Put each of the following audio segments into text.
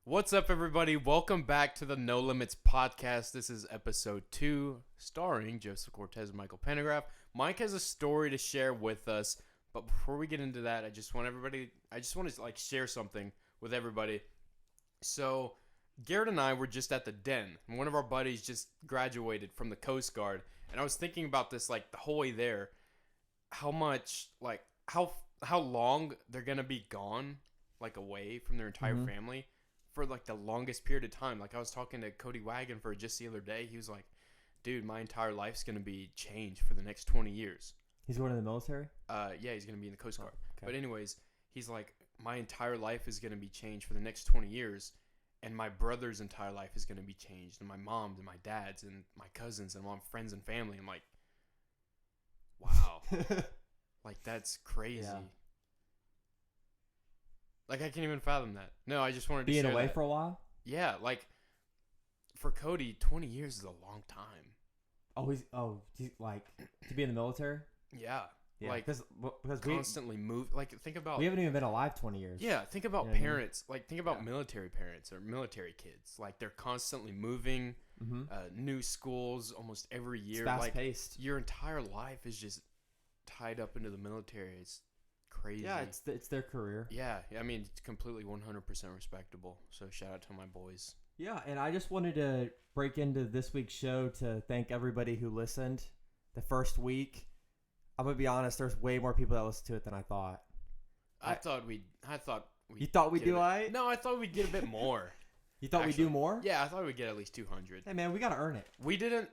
What's up, everybody? Welcome back to the No Limits podcast. This is episode 2, starring Joseph Cortez and Michael Pendergraph. Mike has a story to share with us, but before we get into that, I just want to share something with everybody. So, Garrett and I were just at the Den. One of our buddies just graduated from the Coast Guard, and I was thinking about this the whole way there. How much how long they're gonna be gone, away from their entire family. For the longest period of time. I was talking to Cody Wagon for just the other day. He was like, dude, my entire life's going to be changed for the next 20 years. He's going to the military? Yeah, he's going to be in the Coast Guard. Okay. But anyways, he's like, my entire life is going to be changed for the next 20 years. And my brother's entire life is going to be changed. And my mom's and my dad's and my cousins and my friends and family. I'm like, wow. That's crazy. Yeah. I can't even fathom that. No, I just wanted to Being share away that. for a while? Yeah, for Cody, 20 years is a long time. To be in the military? Yeah. Yeah, because Constantly move. Think about... we haven't even been alive 20 years. Yeah, think about parents. Think about military parents or military kids. They're constantly moving, new schools almost every year. It's fast-paced. Your entire life is just tied up into the military. It's crazy. Yeah, it's their career. Yeah, I mean, it's completely 100% respectable. So shout out to my boys. Yeah, and I just wanted to break into this week's show to thank everybody who listened the first week. I'm going to be honest, there's way more people that listened to it than I thought. I thought we'd You thought we'd do all right? No, I thought we'd get a bit more. You thought we'd do more? Yeah, I thought we'd get at least 200. Hey, man, we got to earn it. We didn't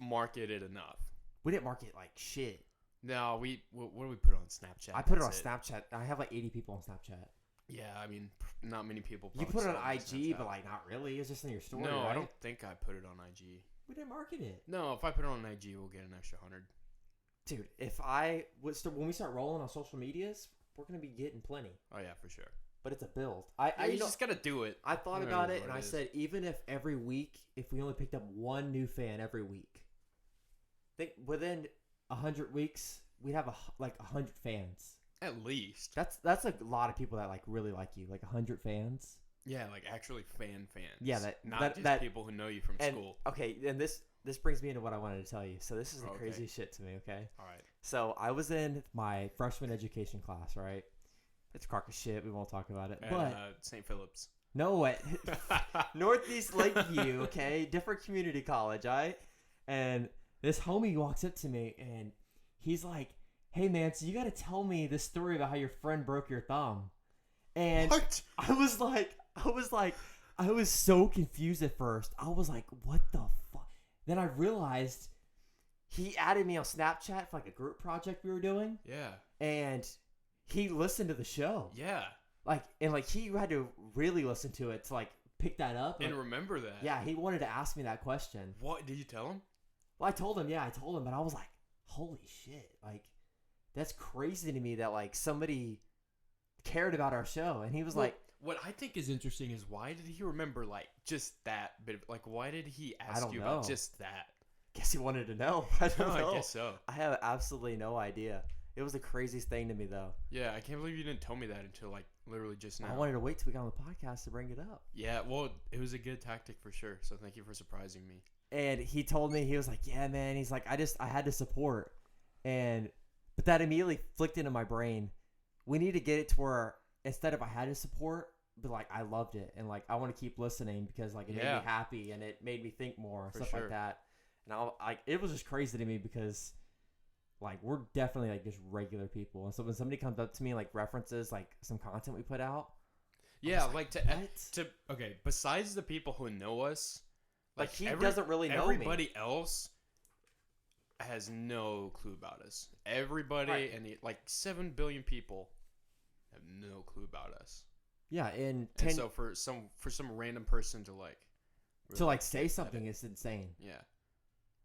market it enough. We didn't market like shit. No, what do we put on Snapchat? I put it on Snapchat. I have 80 people on Snapchat. Yeah, I mean, not many people. You put it on IG, but not really. It's just in your story. No, right? I don't think I put it on IG. We didn't market it. No, if I put it on IG, we'll get an extra 100. Dude, when we start rolling on social medias, we're gonna be getting plenty. Oh yeah, for sure. But it's a build. You just gotta do it. I thought about it, and I said, even if every week, if we only picked up one new fan every week, I think within 100 weeks we'd have 100 fans. At least. That's a lot of people that really like you. 100 fans. Yeah, actually fans. Yeah, not just people who know you from school. Okay, and this brings me into what I wanted to tell you. So this is the craziest shit to me, okay? All right. So I was in my freshman education class, right? It's a crock of shit. We won't talk about it. But St. Philip's. No way. Northeast Lakeview, okay? Different community college, all right? And this homie walks up to me, and he's like, hey, man, so you got to tell me this story about how your friend broke your thumb. And what? I was so confused at first. I was like, what the fuck? Then I realized he added me on Snapchat for a group project we were doing. Yeah. And he listened to the show. Yeah. He had to really listen to it to pick that up. And remember that. Yeah, he wanted to ask me that question. What? Did you tell him? Well, I told him, but I was like, holy shit. That's crazy to me that somebody cared about our show. And he was what I think is interesting is why did he remember just that bit of, why did he ask you about just that? Guess he wanted to know. I don't know. I guess so. I have absolutely no idea. It was the craziest thing to me though. Yeah, I can't believe you didn't tell me that until literally just now. I wanted to wait till we got on the podcast to bring it up. Yeah, well, it was a good tactic for sure. So thank you for surprising me. And he told me, he was like, yeah, man. He's like, I had to support. But that immediately flicked into my brain. We need to get it to where instead of I had to support, but I loved it. And I want to keep listening because it made me happy and it made me think more and stuff like that. And it was just crazy to me because we're definitely just regular people. And so when somebody comes up to me references some content we put out. Yeah, okay, besides the people who know us, he doesn't really know me. Everybody else has no clue about us. Everybody and 7 billion people have no clue about us. Yeah, and so for some random person to really say something is insane. Yeah.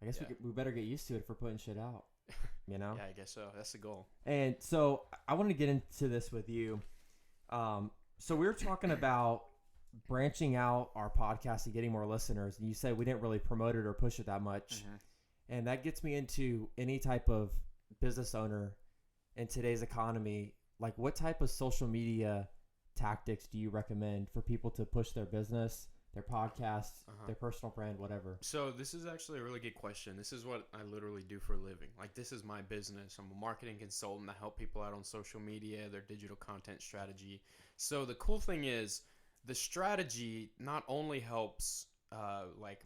I guess we better get used to it for putting shit out. You know? Yeah, I guess so. That's the goal. And so I wanted to get into this with you. So we were talking about branching out our podcast and getting more listeners, and you said we didn't really promote it or push it that much. Mm-hmm. And that gets me into any type of business owner in today's economy. What type of social media tactics do you recommend for people to push their business, their podcast, Uh-huh. their personal brand, whatever? So this is actually a really good question. This is what I literally do for a living. Like, this is my business. I'm a marketing consultant. I help people out on social media, their digital content strategy. So the cool thing is the strategy not only helps like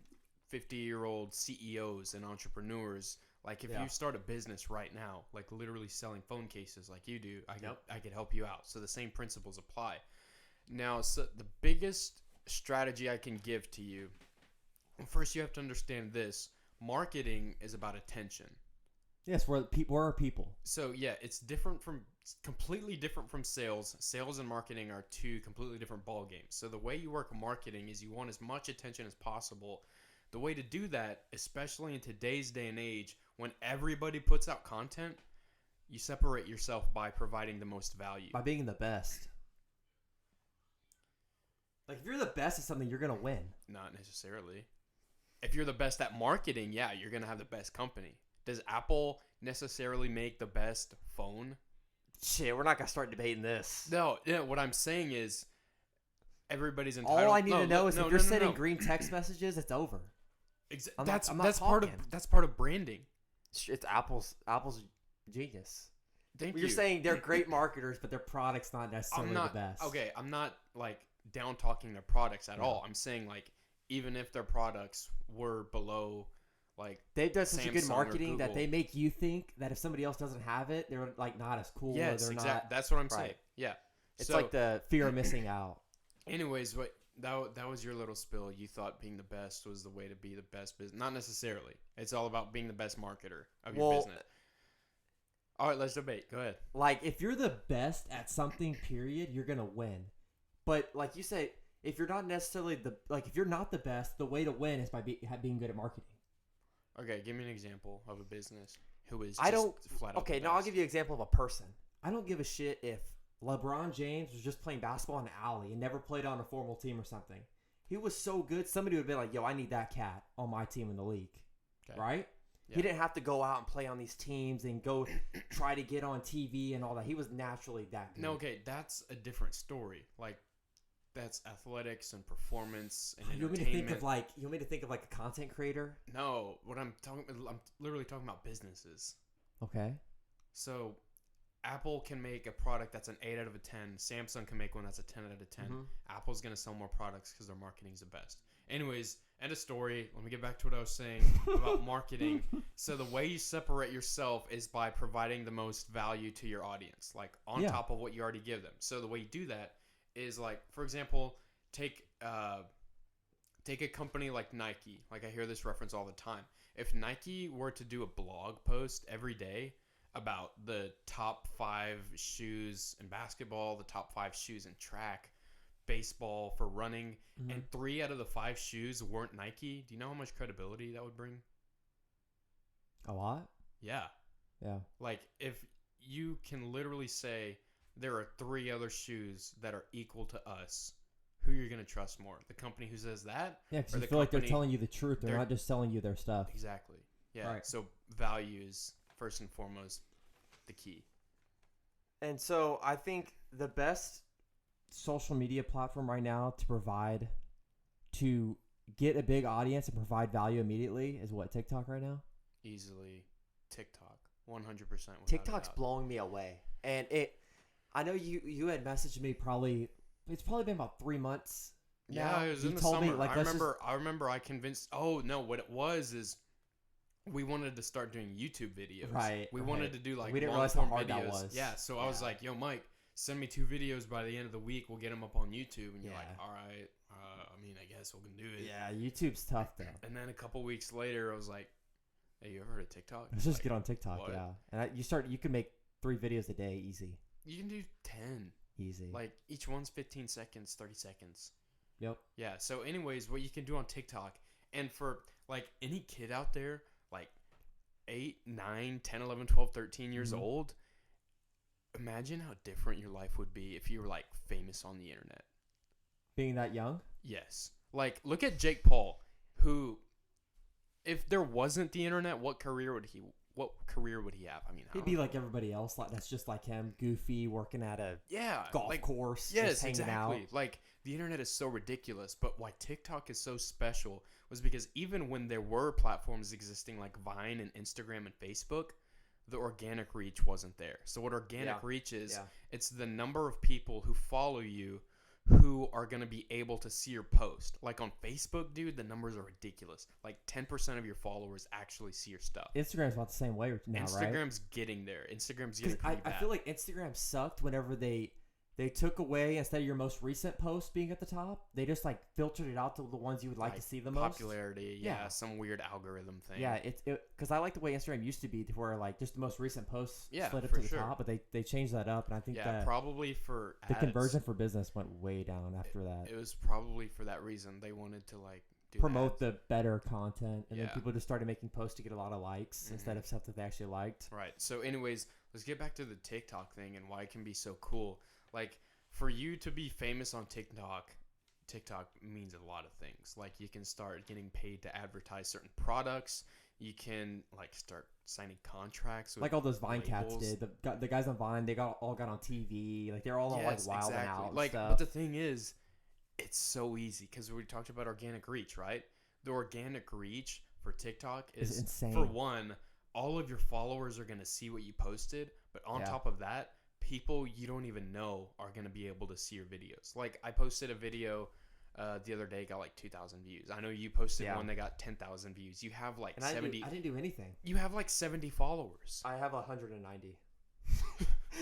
50-year-old CEOs and entrepreneurs. Like, if Yeah. you start a business right now, like literally selling phone cases like you do, Yep. I could help you out. So the same principles apply. Now, so the biggest strategy I can give to you, first you have to understand this: marketing is about attention. Yes, we're people. So yeah, it's completely different from sales. Sales and marketing are two completely different ball games. So the way you work marketing is you want as much attention as possible. The way to do that, especially in today's day and age when everybody puts out content, you separate yourself by providing the most value. By being the best. Like, if you're the best at something, you're going to win. Not necessarily. If you're the best at marketing, yeah, you're going to have the best company. Does Apple necessarily make the best phone? Shit, we're not going to start debating this. No, what I'm saying is everybody's entitled. All I need to know is if you're sending no. green text messages, it's over. I'm not That's part of branding. It's Apple's genius. Thank You're you. saying they're great marketers, but their product's not necessarily the best. Okay, I'm not like down talking their products at all. I'm saying, like, even if their products were below, like, They've done such a good Samsung or marketing that Google. they make you think that if somebody else doesn't have it, they're like not as cool. yes, or they're exactly. not. That's what I'm right. saying. Yeah. It's So, like the fear of missing out. anyways, that was your little spill. You thought being the best was the way to be the best business. Not necessarily. It's all about being the best marketer of your business. All right, let's debate. Go ahead. Like, if you're the best at something, period, you're gonna win. But like you say, if you're not necessarily if you're not the best, the way to win is by being good at marketing. Okay, give me an example of a business who is I just don't. flat out Okay, the now I'll best. give you an example of a person. I don't give a shit if LeBron James was just playing basketball in an alley and never played on a formal team or something. He was so good, somebody would be like, yo, I need that cat on my team in the league. Okay. Right? Yeah. He didn't have to go out and play on these teams and go try to get on TV and all that. He was naturally that good. No, okay, that's a different story. Like, that's athletics and performance and You want entertainment. me to think of like a content creator? No, I'm literally talking about businesses. Okay. So, Apple can make a product that's an 8 out of a 10. Samsung can make one that's a 10 out of 10. Mhm. Apple's going to sell more products because their marketing's the best. Anyways, end of story. Let me get back to what I was saying about marketing. So the way you separate yourself is by providing the most value to your audience, like on Yeah. top of what you already give them. So the way you do that is, like, for example, take a company like Nike. Like, I hear this reference all the time. If Nike were to do a blog post every day about the top 5 shoes in basketball, the top 5 shoes in track, baseball, for running, Mhm. and 3 out of the 5 shoes weren't Nike, do you know how much credibility that would bring? A lot? Yeah. Yeah. Like, if you can literally say there are 3 other shoes that are equal to us, who you're going to trust more? The company who says that? Yeah, because Or you the feel like they're company- telling you the truth. They're they're- not just selling you their stuff. Exactly. Yeah. Right. So values, first and foremost, the key. And so I think the best social media platform right now to get a big audience and provide value immediately is what, TikTok right now? Easily TikTok. 100%. without a TikTok's doubt. blowing me away. And I know you had messaged me it's probably been about 3 months. Yeah, now. it was You in the told me, summer. like, I let's just- remember I convinced. Oh no, what it was is we wanted to start doing YouTube videos. Right, We right. wanted to do like We didn't long realize how form hard videos. that was. Yeah. So I was Yeah. like, yo, Mike, send me 2 videos by the end of the week. We'll get them up on YouTube. And you're like, Yeah. all right. I mean, I guess we can do it. Yeah, YouTube's tough though. And then a couple weeks later, I was like, hey, you ever heard of TikTok? Let's just Like, get on TikTok, what? yeah. And you can make 3 videos a day, easy. You can do 10. Easy. Like, each one's 15 seconds, 30 seconds. Yep. Yeah. So, anyways, what you can do on TikTok, and for like any kid out there, like 8, 9, 10, 11, 12, 13 years Mhm. old, imagine how different your life would be if you were like famous on the internet. Being that young? Yes. Like, look at Jake Paul, who, if there wasn't the internet, what career would he what career would he have? I mean, I He'd don't be know. like everybody else, like that's just like him, goofy, working at a yeah, golf like course, yes, just hanging exactly. out. Like the internet is so ridiculous, but why TikTok is so special was because even when there were platforms existing like Vine and Instagram and Facebook, the organic reach wasn't there. So what organic Yeah. reach is, Yeah. it's the number of people who follow you who are going to be able to see your post. Like on Facebook, dude, the numbers are ridiculous. Like 10% of your followers actually see your stuff. Instagram's about the same way now, right? Instagram's getting there. Instagram's getting Because pretty I bad. feel like Instagram sucked whenever they took away, instead of your most recent post being at the top, they just like filtered it out to the ones you would like to see the most. popularity, yeah, some weird algorithm thing. Yeah, it because I like the way Instagram used to be, to where like just the most recent posts Yeah, slid up for to the sure. top, but they changed that up, and I think yeah, that probably for the ads, conversion for business went way down after that. It was probably for that reason they wanted to like do Promote ads. the better content, and then Yeah. people just started making posts to get a lot of likes instead of stuff that they actually liked. Right. So, anyways, let's get back to the TikTok thing and why it can be so cool. Like, for you to be famous on TikTok, TikTok means a lot of things. Like, you can start getting paid to advertise certain products. You can like start signing contracts with Like all those Vine cats labels. did. The guys on Vine, they all got on TV. Like they're all on like Wild and Out and Like, stuff. but the thing is, it's so easy because we talked about organic reach, right? The organic reach for TikTok It's is insane. For one, all of your followers are gonna see what you posted, but on Yeah. top of that, people you don't even know are gonna be able to see your videos. Like I posted a video the other day, got like 2,000 views. I know you posted Yeah. one that got 10,000 views. You have like and 70. I didn't do anything. You have like 70 followers. I have 190.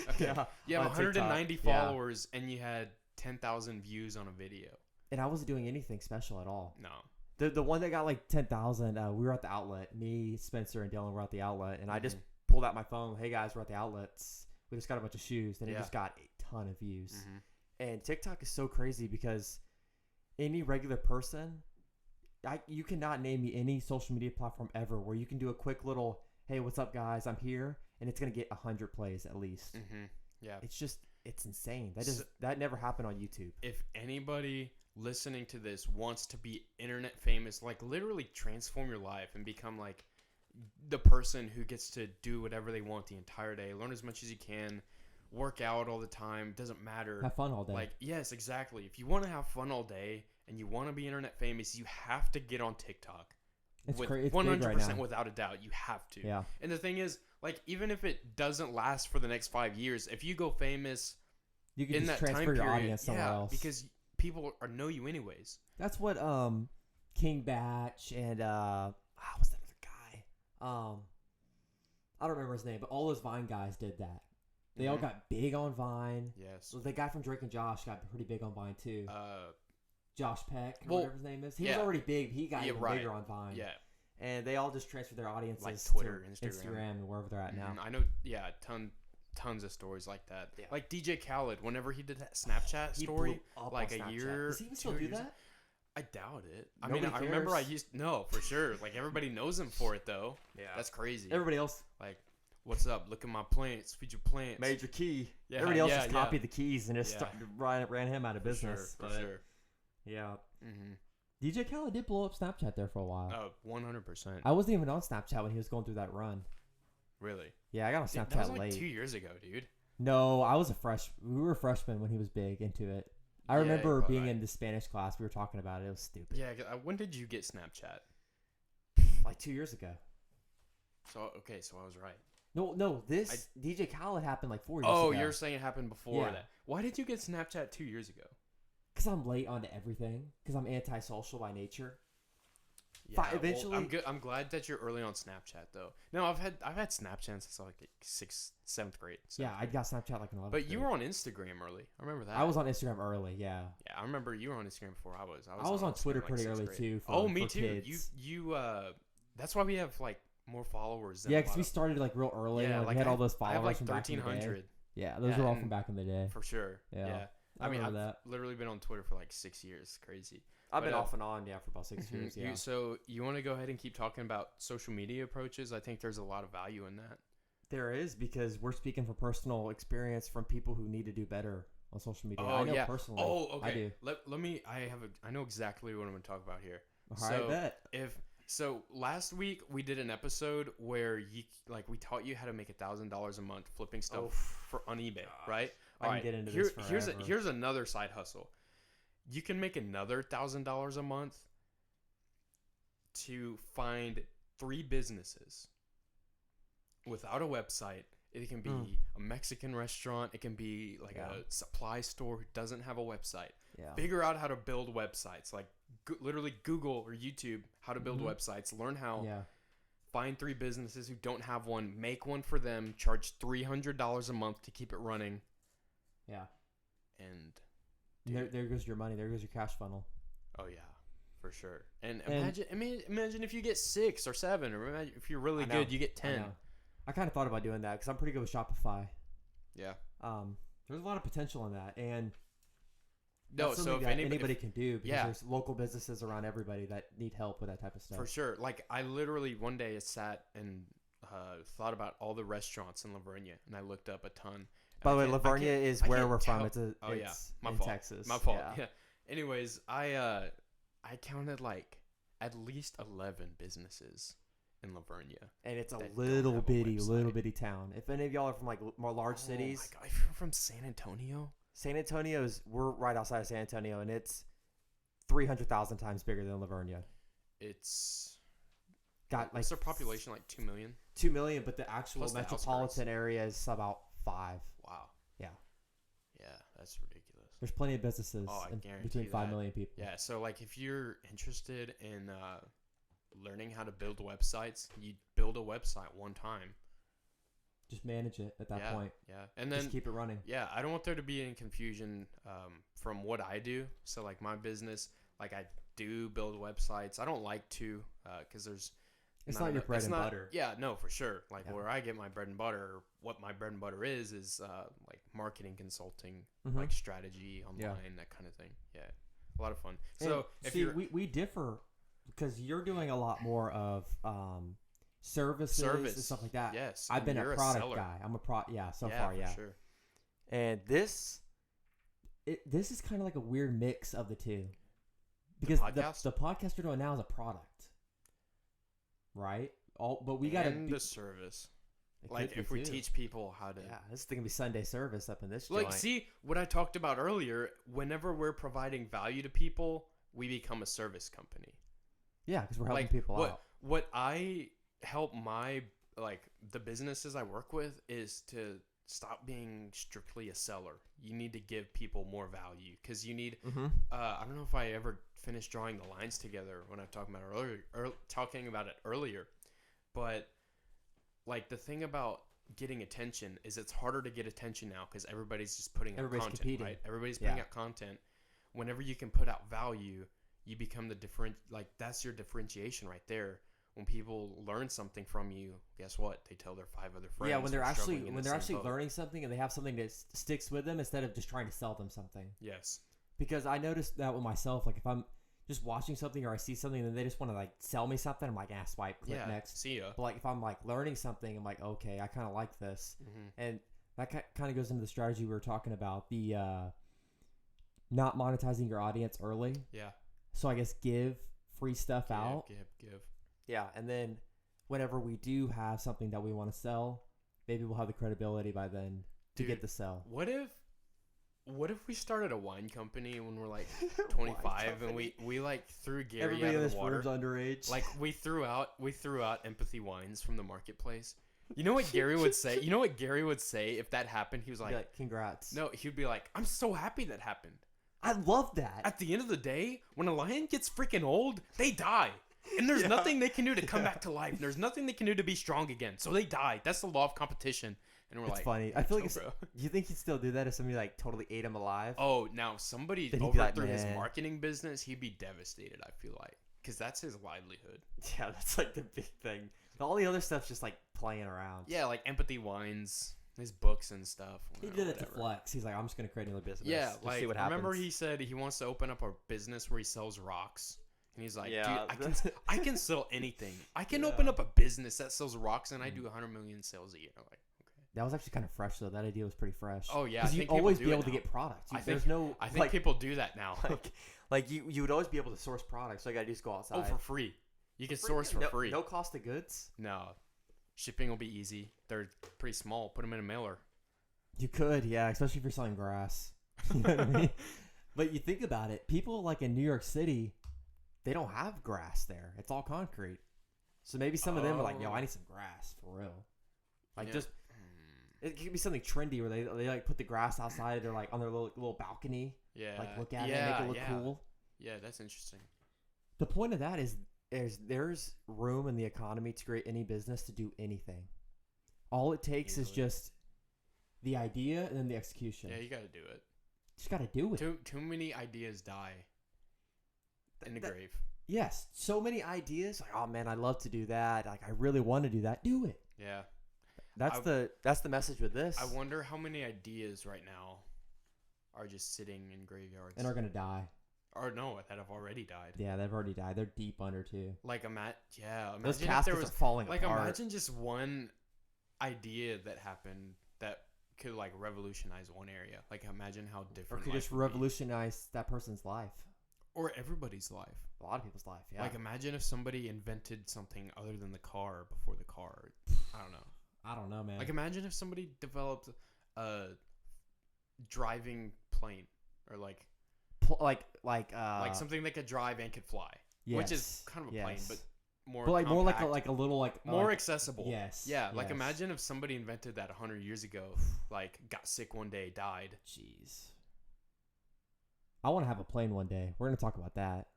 Okay. Yeah, You have on TikTok. 190 Yeah. followers, and you had 10,000 views on a video. And I wasn't doing anything special at all. No. The one that got like 10,000, we were at the outlet. Me, Spencer, and Dylan were at the outlet, and I just Mhm. pulled out my phone. Hey guys, we're at the outlets. We just got a bunch of shoes, and it Yeah. just got a ton of views. Mhm. And TikTok is so crazy because any regular person, you cannot name me any social media platform ever where you can do a quick little, hey, what's up, guys? I'm here, and it's gonna get 100 plays at least. Mhm. Yeah. It's insane. So- That never happened on YouTube. If anybody listening to this wants to be internet famous, like literally transform your life and become like the person who gets to do whatever they want the entire day, learn as much as you can, work out all the time, doesn't matter. Have fun all day. Like, yes, exactly. If you want to have fun all day and you want to be internet famous, you have to get on TikTok. it's with crazy. It's 100% big right now. without a doubt, you have to. Yeah. And the thing is, like, even if it doesn't last for the next 5 years, if you go famous You can in just that transfer time your period, audience somewhere else. because people know you anyways. That's what King Batch and what's that other guy? I don't remember his name, but all those Vine guys did that. They all Mhm. got big on Vine. Yes. So the guy from Drake and Josh got pretty big on Vine too. Josh Peck, or well, whatever his name is. He yeah. was already big. But he got Yeah, even right. bigger on Vine. Yeah. And they all just transferred their audiences Like Twitter, to Instagram. Instagram, and wherever they're at now. I know, yeah, tons of stories like that. Yeah. Like DJ Khaled, whenever he did that Snapchat He story, blew up like on a Snapchat. year. Does he even still 2 do years- that? I doubt it. I Nobody mean, I remember I cares. used no for sure. Like everybody knows him for it though. Yeah. That's crazy. Everybody else, Like, what's up? Look at my plants. Feed your plants. Major Key. Yeah, Everybody else yeah, just yeah. copied the keys and just Yeah. ran him out of For business. Sure, but for sure. Yeah. Mm-hmm. DJ Khaled did blow up Snapchat there for a while. Oh, 100%. I wasn't even on Snapchat when he was going through that run. Really? Yeah, I got on Dude, Snapchat that was like late. 2 years ago, dude. No, I was we were freshmen when he was big into it. I Yeah, remember you're probably being right. in the Spanish class. We were talking about it. It was stupid. Yeah. When did you get Snapchat? Like 2 years ago. So okay, so I was right. No, this DJ Khaled happened like 4 years Oh, ago. you're saying it happened before Yeah. that. Why did you get Snapchat 2 years ago? Because I'm late on everything. Because I'm antisocial by nature. Yeah, eventually- I'm good. I'm glad that you're early on Snapchat though. No, I've had Snapchat since like 6th, 7th grade. Yeah, I got Snapchat like in 11th But you grade. were on Instagram early. I remember that. I was on Instagram early, yeah. Yeah, I remember you were on Instagram before I was. I was on Instagram, Twitter like, pretty 6th early grade. too. Oh, me for too. Kids. You that's why we have like more followers. Than Yeah, a because lot we of- started like real early. Yeah, and like we had all those I followers have like from back in the day. 1,300 Yeah, those Yeah, are all and- from back in the day. for sure. Yeah. Yeah. I I mean, I've remember that. literally been on Twitter for like 6 years. Crazy. I've been but, off and on, for about 6 Mhm. years. Yeah, So you want to go ahead and keep talking about social media approaches? I think there's a lot of value in that. there is, because we're speaking from personal experience from people who need to do better on social media. Oh, I know yeah. personally. Oh, okay. I do. Let me. I know exactly what I'm going to talk about here. All right, So, bet. If So last week we did an episode where we taught you how to make $1,000 a month flipping stuff on eBay, right? I can get into this forever. Here's another side hustle. You can make another $1,000 a month to find 3 businesses without a website. It can be a Mexican restaurant. It can be like a supply store who doesn't have a website. Yeah. Figure out how to build websites. Like literally Google or YouTube how to build websites. Learn how. Yeah. Find 3 businesses who don't have one. Make one for them. Charge $300 a month to keep it running. Yeah. And there goes your money. There goes your cash funnel. oh yeah, for sure. And imagine if you get 6 or 7, or imagine if you're really good, you get 10. I kind of thought about doing that because I'm pretty good with Shopify. Yeah. There's a lot of potential in that, and No, that's so something if that anybody can do, because there's local businesses around everybody that need help with that type of stuff. for sure. Like I literally one day sat and thought about all the restaurants in Lavernia, and I looked up a ton. By the way, Lavernia is where we're from. It's in fault. Texas. My fault. Yeah. Anyways, I counted like at least 11 businesses in Lavernia, and it's a little bitty town. If any of y'all are from like more large cities, my God, if you're from San Antonio. San Antonio's, we're right outside of San Antonio, and it's 300,000 times bigger than Lavernia. It's got like what's their population, like 2 million? 2 million, but the actual Plus the metropolitan area is about 5. Wow. Yeah. Yeah, that's ridiculous. There's plenty of businesses between 5 million people. Yeah, so like if you're interested in learning how to build websites, you build a website one time. Just manage it at that point. Yeah, and then just keep it running. Yeah, I don't want there to be any confusion from what I do. So like my business, like I do build websites. I don't like to because it's not your bread and butter. Yeah, no, for sure. Like where I get my bread and butter, or what my bread and butter is like marketing consulting, like strategy online, that kind of thing. Yeah, a lot of fun. So we differ because you're doing a lot more of service and stuff like that. Yes, I've been a product guy. I'm a so far. Sure. And this is kind of like a weird mix of the two, because the podcast you're doing now is a product, right? But we got the service. Like if we teach people how to, this is gonna be Sunday service up in this like joint. See what I talked about earlier. Whenever we're providing value to people, we become a service company. Yeah, because we're helping people out. What I help the businesses I work with is to stop being strictly a seller. You need to give people more value, because you need I don't know if I ever finished drawing the lines together when I talking about it earlier, but like the thing about getting attention is it's harder to get attention now because everybody's just putting out content, competing. Right? Everybody's putting out content. Whenever you can put out value, you become that's your differentiation right there. When people learn something from you, guess what? They tell their 5 other friends. Yeah, when they're actually learning something and they have something that sticks with them instead of just trying to sell them something. Yes. Because I noticed that with myself. Like if I'm just watching something or I see something and they just want to like sell me something, I'm like, swipe, click next. See ya. But like if I'm like learning something, I'm like, okay, I kind of like this, and that kind of goes into the strategy we were talking about, the not monetizing your audience early. Yeah. So I guess give free stuff out. Give. Yeah, and then whenever we do have something that we want to sell, maybe we'll have the credibility by then to get the sell. What if we started a wine company when we're like 25 and we like threw Gary Everybody out of the water? Underage. Like we threw out Empathy Wines from the marketplace. You know what Gary would say? You know what Gary would say if that happened? He was like, "Congrats." No, he'd be like, "I'm so happy that happened." I love that. At the end of the day, when a lion gets freaking old, they die. And there's nothing they can do to come back to life. There's nothing they can do to be strong again. So they die. That's the law of competition. And we're it's funny. I feel like do you think he'd still do that if somebody like totally ate him alive? Oh, now somebody overthrew his marketing business, he'd be devastated, I feel like. Because that's his livelihood. Yeah, that's like the big thing. All the other stuff's just like playing around. Yeah, like Empathy Wines, his books and stuff. He did it to flex. He's like, I'm just going to create another business. Yeah, like see what happens. Remember he said he wants to open up a business where he sells rocks. And he's like, yeah, dude, I can sell anything. I can open up a business that sells rocks, and I do 100 million sales a year. I'm like, okay. That was actually kind of fresh, though. That idea was pretty fresh. Oh, yeah. Because you'd always be able to get products. I think people do that now. like you would always be able to source products. So you got to just go outside. Oh, for free. You can source for free. No cost of goods. No, shipping will be easy. They're pretty small. Put them in a mailer. You could, yeah, especially if you're selling grass. You know what I mean? But you think about it, people like in New York City, they don't have grass there. It's all concrete. So maybe some of them are like, yo, I need some grass for real. Like just, it could be something trendy where they like put the grass outside. They're like on their little balcony. Yeah. Like look at it and make it look cool. Yeah, that's interesting. The point of that is there's room in the economy to create any business to do anything. All it takes is just the idea and then the execution. Yeah, you got to do it. Just got to do it. Too many ideas die in the grave. Yes, so many ideas. Like, oh man, I'd love to do that. Like, I really want to do that. Do it. Yeah. That's the message with this. I wonder how many ideas right now are just sitting in graveyards and are gonna die. Or no, that have already died. Yeah, they've already died. They're deep under too. Like imagine those if caskets there was are falling like apart. imagine just one idea that happened that could like revolutionize one area. Like imagine how different. Or could just revolutionize that person's life. Or everybody's life. A lot of people's life. Yeah. Like imagine if somebody invented something other than the car before the car. I don't know, man. Like imagine if somebody developed a driving plane or like something that could drive and could fly. Yes. Which is kind of a plane, but more like compact, more like a little like more accessible. Yes. Yeah. Like imagine if somebody invented that 100 years ago, like got sick one day, died. Jeez. I want to have a plane one day. We're gonna talk about that.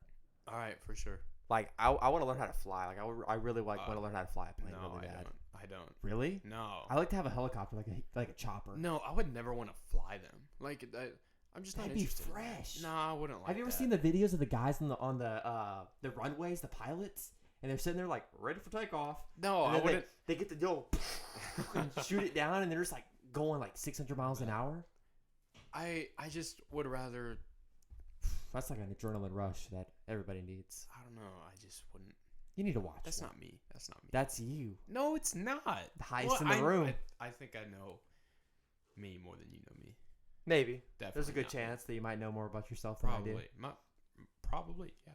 All right, for sure. Like I want to learn how to fly. Like I really want to learn how to fly a plane. No, really bad. I don't. Really? No. I like to have a helicopter, like a chopper. No, I would never want to fly them. Like I'm just not interested. That'd be fresh. No, I wouldn't like. Have you ever seen the videos of the guys on the runways, the pilots, and they're sitting there like ready for takeoff? No, I wouldn't. They get to go and shoot it down, and they're just like going like 600 miles an hour. I just would rather. That's like an adrenaline rush that everybody needs. I don't know. I just wouldn't. You need to watch. That's not me. That's you. No, it's not. The highest in the room. I think I know me more than you know me. Maybe. Definitely. There's a good chance that you might know more about yourself than I do. Probably, yeah.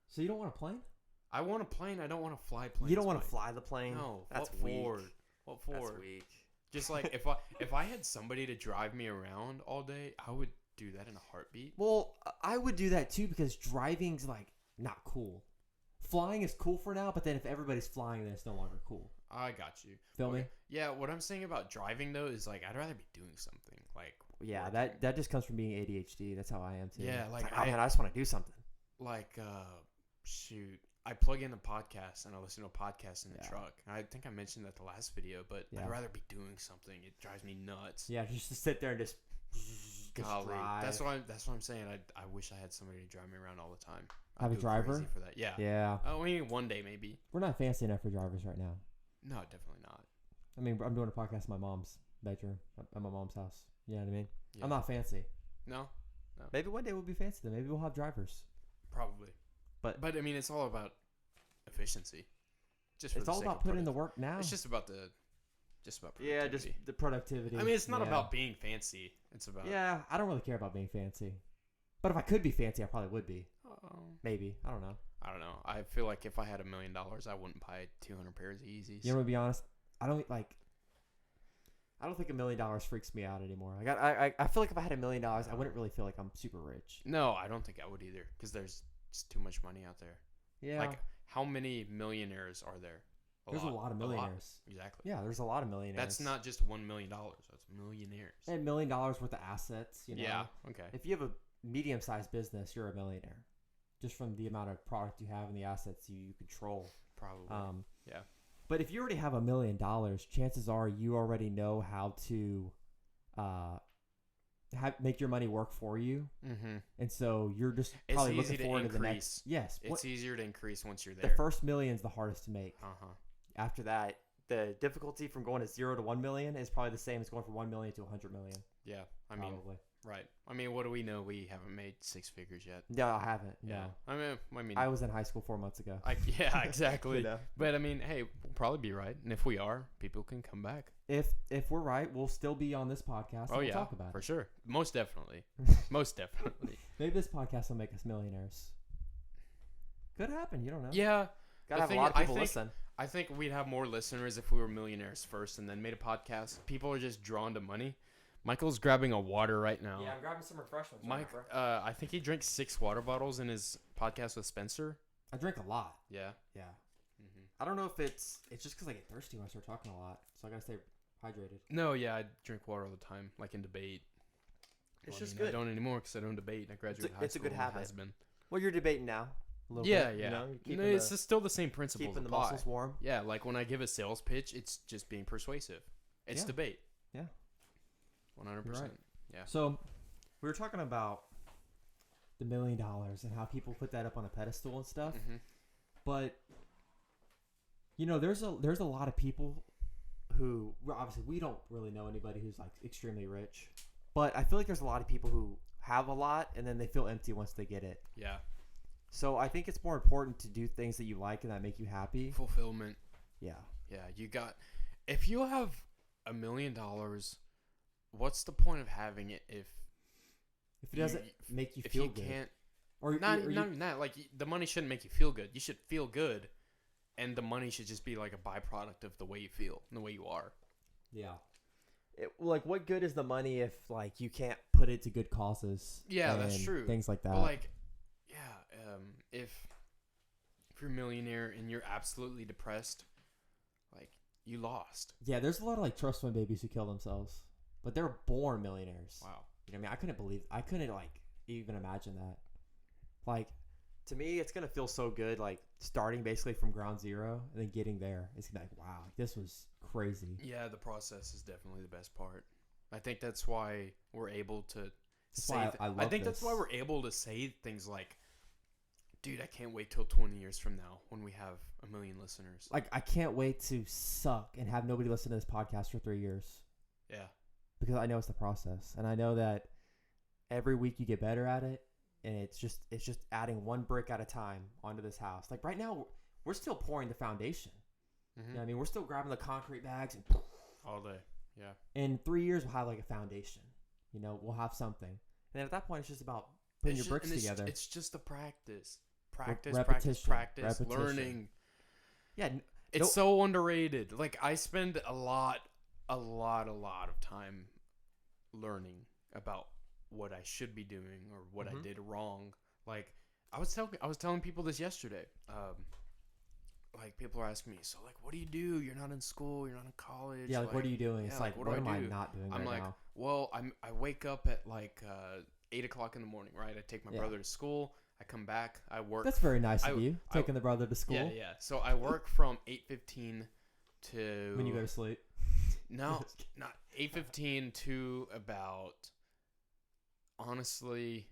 So you don't want a plane? I want a plane. I don't want to fly planes. You don't want to fly the plane? No. That's weak. weak. What for? That's weak. Just like if I had somebody to drive me around all day, I would do that in a heartbeat. Well, I would do that too because driving's like not cool. Flying is cool for now, but then if everybody's flying, then it's no longer cool. I got you. Feel me? Yeah, what I'm saying about driving though is like I'd rather be doing something like yeah, that just comes from being ADHD. That's how I am too. Yeah, like oh man, I just want to do something. Like shoot, I plug in the podcast and I listen to a podcast in the truck. I think I mentioned that the last video, but I'd rather be doing something. It drives me nuts. Yeah, just to sit there and just golly, drive. that's what I'm saying. I wish I had somebody to drive me around all the time. Have a driver for that. Yeah. Yeah. I mean, one day maybe. We're not fancy enough for drivers right now. No, definitely not. I mean, I'm doing a podcast in my mom's bedroom at my mom's house. You know what I mean? Yeah. I'm not fancy. No. Maybe one day we'll be fancy then. Maybe we'll have drivers. Probably. But I mean, it's all about efficiency. Just for it's all about putting in the work now. It's just about productivity. Yeah, just the productivity. I mean, it's not about being fancy. It's about I don't really care about being fancy. But if I could be fancy, I probably would be. Maybe. I don't know. I feel like if I had $1 million, I wouldn't buy 200 pairs of Yeezys. You know, to be honest, I don't think $1 million freaks me out anymore. I feel like if I had $1 million, I wouldn't really feel like I'm super rich. No, I don't think I would either, because there's just too much money out there. Yeah. Like, how many millionaires are there? There's a lot of millionaires. Exactly. Yeah, there's a lot of millionaires. That's not just $1 million. That's millionaires. And $1 million worth of assets. You know? Yeah. Okay. If you have a medium-sized business, you're a millionaire, just from the amount of product you have and the assets you control. Probably. Yeah. But if you already have $1 million, chances are you already know how to make your money work for you. Mm-hmm. And so you're just probably looking forward to the next. Yes. It's easier to increase once you're there. The first million is the hardest to make. Uh-huh. After that, the difficulty from going to 0 to 1 million is probably the same as going from 1 million to 100 million. Yeah. I mean, right. I mean, what do we know? We haven't made six figures yet. No, I haven't. Yeah. No. I mean, I was in high school 4 months ago. Yeah, exactly. You know? But I mean, hey, we'll probably be right. And if we are, people can come back. If we're right, we'll still be on this podcast. And we'll talk about for sure. Most definitely. Most definitely. Maybe this podcast will make us millionaires. Could happen. You don't know. Yeah. Gotta The have a thing lot of is, people listen. I think we'd have more listeners if we were millionaires first and then made a podcast. People are just drawn to money. Michael's grabbing a water right now. Yeah, I'm grabbing some refreshments. Mike, I think he drinks 6 water bottles in his podcast with Spencer. I drink a lot. Yeah. Yeah. Mm-hmm. I don't know if it's just because I get thirsty when I start talking a lot, so I gotta stay hydrated. No, yeah, I drink water all the time, like in debate. It's Well, just I good. don't anymore because I don't debate. I graduated high it's a school good and habit. Has been. Well, you're debating now. A little Yeah, bit, yeah. You know, you're No, keeping it's the, still the same principles keeping the apply. muscles warm. Yeah, like when I give a sales pitch, it's just being persuasive. It's Yeah. debate. Yeah. 100%. You're right. Yeah. So, we were talking about the $1 million and how people put that up on a pedestal and stuff. Mm-hmm. But you know, there's a lot of people who, well, obviously we don't really know anybody who's like extremely rich, but I feel like there's a lot of people who have a lot and then they feel empty once they get it. Yeah. So I think it's more important to do things that you like and that make you happy. Fulfillment. Yeah. Yeah. If you have $1 million, what's the point of having it if If it doesn't make you if feel you good, can't? or Not or even that. Like the money shouldn't make you feel good. You should feel good, and the money should just be like a byproduct of the way you feel and the way you are. yeah, Like, what good is the money if like you can't? put it to good causes. Yeah, that's and true. Things like that. But like, yeah, if you're a millionaire and you're absolutely depressed, like you lost. Yeah, there's a lot of like trust fund babies who kill themselves, but they're born millionaires. Wow. You know what I mean? I couldn't like even imagine that. Like, To me, it's gonna feel so good, like starting basically from ground zero and then getting there. It's gonna be like, wow, this was crazy. Yeah, the process is definitely the best part. I think that's why we're able to That's say. why I love think that's why this. we're able to say things like, "Dude, I can't wait till 20 years from now when we have 1 million listeners." Like, I can't wait to suck and have nobody listen to this podcast for 3 years Yeah. because I know it's the process, and I know that every week you get better at it, and it's just adding one brick at a time onto this house. Like right now, we're still pouring the foundation. Mm-hmm. You know what I mean, we're still grabbing the concrete bags, and All day. Yeah. in 3 years we'll have like a foundation. You know, we'll have something, and then at that point, it's just about putting your bricks together. It's just the practice. Practice, repetition, practice, repetition. learning. Yeah, It's so underrated. Like I spend a lot of time learning about what I should be doing or what I did wrong. Like I was telling people this yesterday. Like people are asking me, so like, what do you do? You're not in school. You're not in college. yeah. Like, what are you doing? It's yeah, like, like, what what am do I I do? not doing I'm right like, now? well, I wake up at like 8 o'clock in the morning, right? I take my Yeah. brother to school. I come back. I work. That's very nice of I- you, I- taking the brother to school Yeah, yeah. So I work from 8:15 to when you go to sleep. no, not 8:15 to about honestly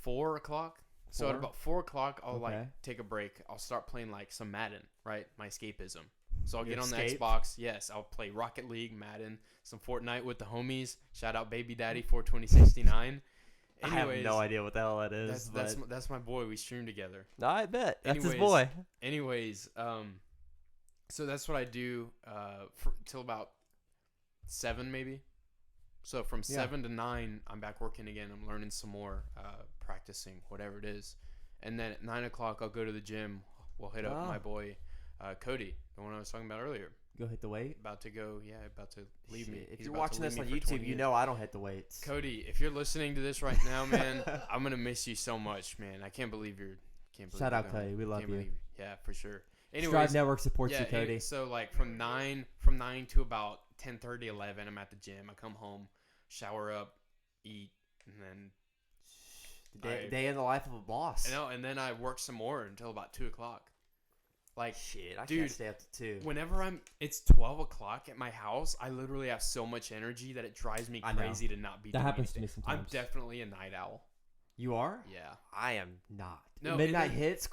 4 o'clock. So at 4? about 4 o'clock, I'll Okay. like take a break. I'll start playing like some Madden, right? My escapism. So I'll Your get on escape? the Xbox. Yes, I'll play Rocket League, Madden, some Fortnite with the homies. Shout out Baby Daddy 42069. I have no idea what the hell that is. That's my boy. We stream together. No, I bet that's his Anyways, boy. Anyways, so that's what I do till about 7 maybe. So from Yeah. 7 to 9, I'm back working again. I'm learning some more, practicing whatever it is, and then at 9 o'clock I'll go to the gym. We'll hit up Wow. my boy Cody, the one I was talking about earlier. Go hit the weight. About to leave me. Shit, If He's you're about to watching leave this me on for YouTube, 20 you years. know I don't hit the weights. Cody, if you're listening to this right now, man, I'm gonna miss you so much, man. I can't believe you're. Shout you're out, gone. Cody. We love Can't you. believe- Yeah, for sure. Strive Anyways, Network supports yeah, you, Cody. so like from 9 to about 10:30, 11, I'm at the gym. I come home, shower up, eat, and then Day in the life of a boss. and then I work some more until about 2 o'clock. Like Shit, I Dude, can't stay up to 2. whenever it's 12 o'clock at my house, I literally have so much energy that it drives me I know. crazy to not be. That doing happens to anything. me I'm sometimes. definitely a night owl. You are? Yeah. I am Not. No, Midnight it- hits.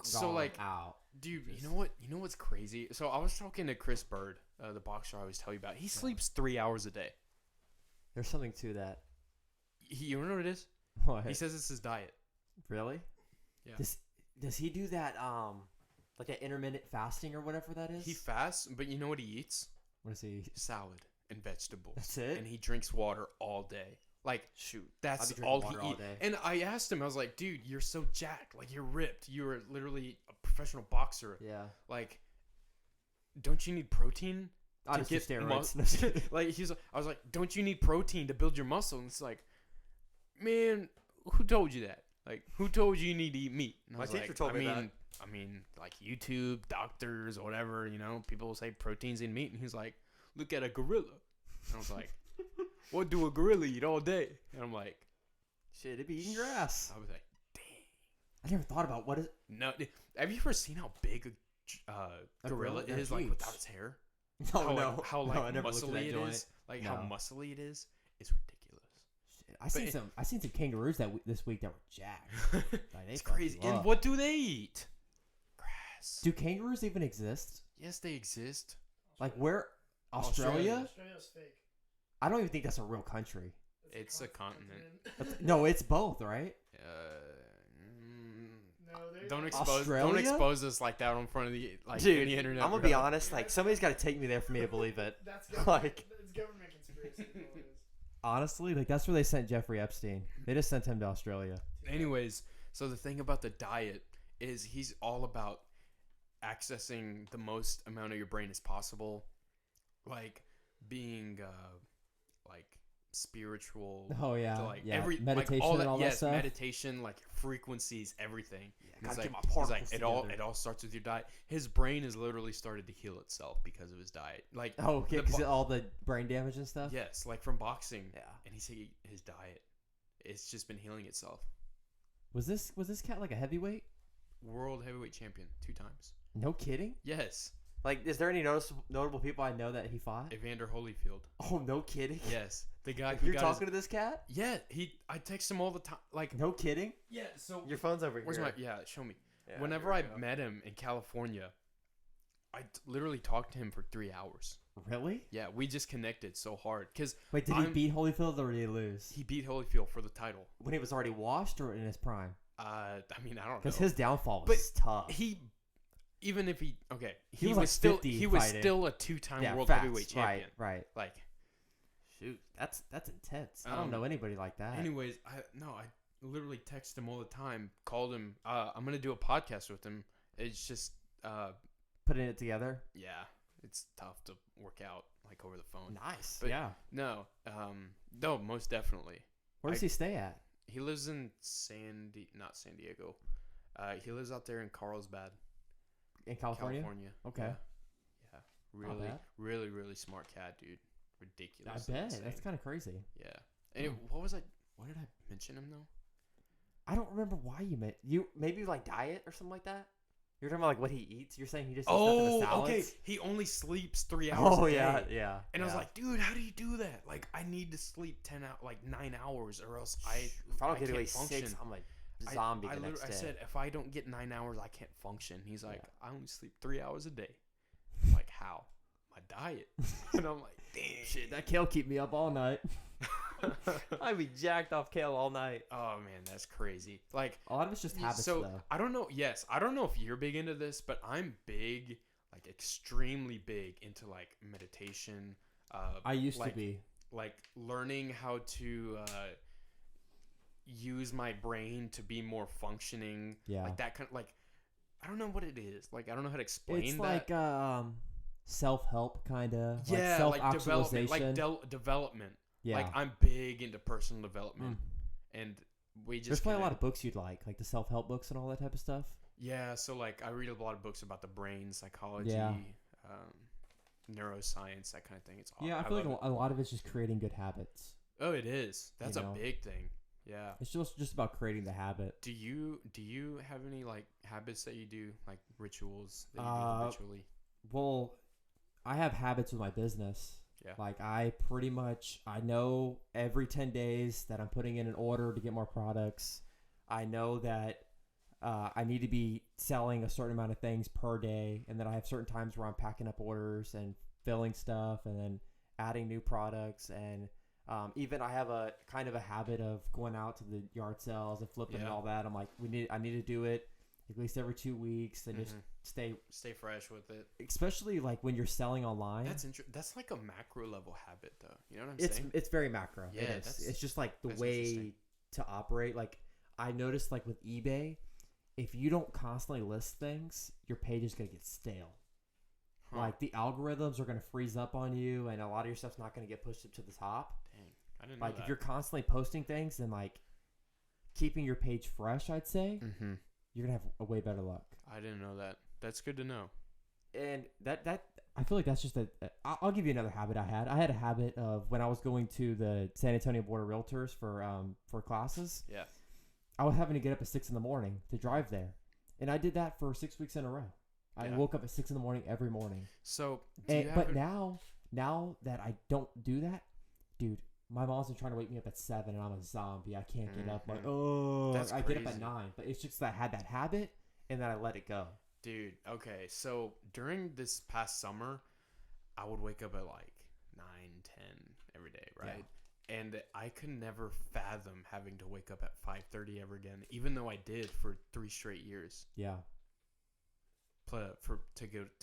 So gone, like, out. dude, you know what? You know what's crazy? So I was talking to Chris Bird, the boxer I always tell you about. He sleeps 3 hours a day. There's something to that. You know what it is? What? He says it's his diet. Really? Yeah. Does he do that? Like an intermittent fasting or whatever that is. He fasts, but you know what he eats? What is he? Salad and vegetables. That's it? And he drinks water all day. Like, Shoot, that's I'd be drinking all water he all eat. day. And I asked him, I was like, dude, you're so jacked. Like, you're ripped. You're literally a professional boxer. Yeah. Like, don't you need protein? I to just do get steroids. Like, I was like, don't you need protein to build your muscle? And it's like, man, who told you that? Like, who told you need to eat meat? And I My was teacher like, told me that. I mean, like YouTube, doctors, or whatever, people say proteins in meat. And he's like, look at a gorilla. And I was like, what do a gorilla eat all day? And I'm like, Shit, it'd be eating grass. I was like, I never thought about what is. no. Have you ever seen how big a gorilla gorilla? is, They're like, huge. without its hair? No, how, no, like, how no, like I never looked at muscly that it joint. is. Like, how No. muscly it is. It's ridiculous. Shit, I seen some kangaroos this week that were jacked. Like, they It's fuck crazy. you And up. what do they eat? Grass. Do kangaroos even exist? Yes, they exist. Like where? Australia? Australia's fake. I don't even think that's a real country. It's a continent. No, it's both, right? No, they Don't Australia? expose us like that in front of the Dude, any internet. I'm gonna bro. be honest. Like, somebody's got to take me there for me to believe it. That's Like- it's government conspiracy. is all it is. Honestly, like that's where they sent Jeffrey Epstein. They just sent him to Australia. Anyways, so the thing about the diet is he's all about accessing the most amount of your brain as possible, like being like spiritual. Oh yeah, to, like, yeah. every Meditation like, all that, and all yes, that stuff. meditation, like frequencies, everything. And gotta he's get like, my he's like particles it together. all starts with your diet. His brain has literally started to heal itself because of his diet. Like, Oh, okay, the because bo- all the brain damage and stuff. yes, like from boxing. Yeah. And he said his diet, it's just been healing itself. Was this cat like a heavyweight? World heavyweight champion 2 times. No kidding. Yes, Like, is there any Notable people I know that he fought. Evander Holyfield. Oh, no kidding. Yes, the guy Like, who you're got talking to this cat? Yeah, I text him all the time. Like, No kidding. yeah. So your phone's over where's here? my? Yeah, show me. Yeah, Whenever here I we go. met him in California, I literally talked to him for 3 hours. Really? Yeah, we just connected so hard because Wait, did he I'm- beat Holyfield or did he lose? he beat Holyfield for the title. When he was already washed or in his prime? I mean, I don't know. Because his downfall was tough. he, even if he He was was like still 50 he was fighting. still a 2-time Yeah, world facts. heavyweight champion. Right. Like, Shoot, that's intense. I don't Um, know anybody like that. anyways, I literally text him all the time. Called him. I'm gonna do a podcast with him. It's just Putting it together. yeah, it's tough to work out like over the phone. Nice. But- yeah. No, no, most definitely. Where does he stay at? He lives in not San Diego. He lives out there in Carlsbad, In California? Okay. Yeah. Yeah. Not Really, bad. really, really smart cat, dude. Ridiculous. I bet. That's kind of crazy. Yeah. And what did I mention him though? I don't remember why you meant you. Maybe like diet or something like that. You're talking about like what he eats. You're saying he just eats nothing Oh, but salads? okay. He only sleeps 3 hours Oh a day. yeah, yeah. And I was yeah. like, dude, how do you do that? Like, I need to sleep 9 hours, or else if I don't get can't away function. 6, I'm a zombie I the next day. I said, if I don't get 9 hours, I can't function. He's like, Yeah. I only sleep 3 hours a day. I'm like, how? My diet. And I'm like, damn. Shit, that kale keep me up all night. I'd be jacked off kale all night. Oh man, that's crazy. Like, A lot of it's just habits, so though. I don't know. Yes, I don't know if you're big into this, but I'm big, like extremely big into like meditation. I used like, to be. like learning how to use my brain to be more functioning. Yeah. Like that kind of like, I don't know what it is. Like I don't know how to explain It's that. like self-help kind of. Yeah, like like development, self-actualization. like development. yeah. Like I'm big into personal development, and we just There's probably a lot connect. of books you'd like the self-help books and all that type of stuff. Yeah, so like I read a lot of books about the brain, psychology, Yeah. neuroscience, that kind of thing. It's awesome. Yeah, I feel like love a lot of it's just creating good habits. it. Oh, it is. That's you a know. big thing. Yeah. It's just about creating the habit. Do you have any like habits that you do, like rituals that you do habitually? Well, I have habits with my business. Yeah. Like I know every 10 days that I'm putting in an order to get more products. I know that I need to be selling a certain amount of things per day, and then I have certain times where I'm packing up orders and filling stuff and then adding new products. And even I have a kind of a habit of going out to the yard sales and flipping and Yeah. all that. I'm like, I need to do it at least every 2 weeks, and just stay. Stay fresh with it. Especially like when you're selling online. That's like a macro level habit, though. You know what I'm It's saying? it's very macro. Yeah, it is. It's just like the that's way interesting. to operate. Like I noticed, like with eBay, if you don't constantly list things, your page is gonna get stale. Huh. Like the algorithms are gonna freeze up on you, and a lot of your stuff's not gonna get pushed up to the top. Dang, I didn't know Like that. if you're constantly posting things and like keeping your page fresh, I'd say you're gonna have a way better luck. I didn't know that. That's good to know. And that I feel like that's just I'll give you another habit I had. I had a habit of when I was going to the San Antonio Board of Realtors for classes. Yeah. I was having to get up at 6 a.m. to drive there, and I did that for 6 weeks in a row. I Yeah. woke up at 6 a.m. every morning. So, But now that I don't do that, dude, my mom's been trying to wake me up at 7, and I'm a zombie. I can't get up. Like, That's I get up at crazy. 9, but it's just that I had that habit, and then I let it go. dude, okay. So during this past summer, I would wake up at like 9, 10 every day, right? And I could never fathom having to wake up at 5:30 ever again, even though I did for 3 straight years. Yeah. To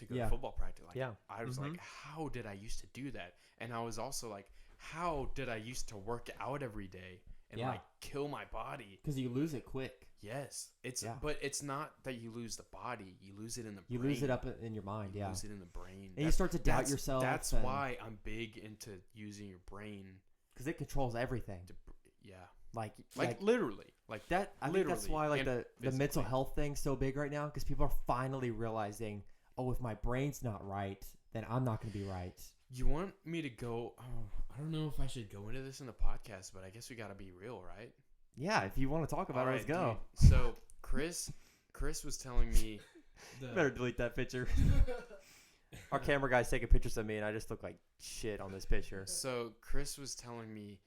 go Yeah. to football practice. Like, Yeah. I was like, how did I used to do that? And I was also like, how did I used to work out every day and Yeah. like kill my body? Because you lose it quick. Yes, Yeah. but it's not that you lose the body; you lose it in the You brain. lose it up in your mind. You Yeah. lose it in the brain. And you start to doubt yourself. That's and- why I'm big into using your brain. because it controls everything. Yeah, Like literally, like that. I think that's literally why like and the mental physically. health thing's so big right now, because people are finally realizing, oh, if my brain's not right, then I'm not going to be right. You want me to go? Oh, I don't know if I should go into this in the podcast, but I guess we got to be real, right? Yeah, if you want to talk about All it, let's right, go. dude. So Chris was telling me. Better delete that picture. Our camera guy's taking pictures of me, and I just look like shit on this picture. So Chris was telling me,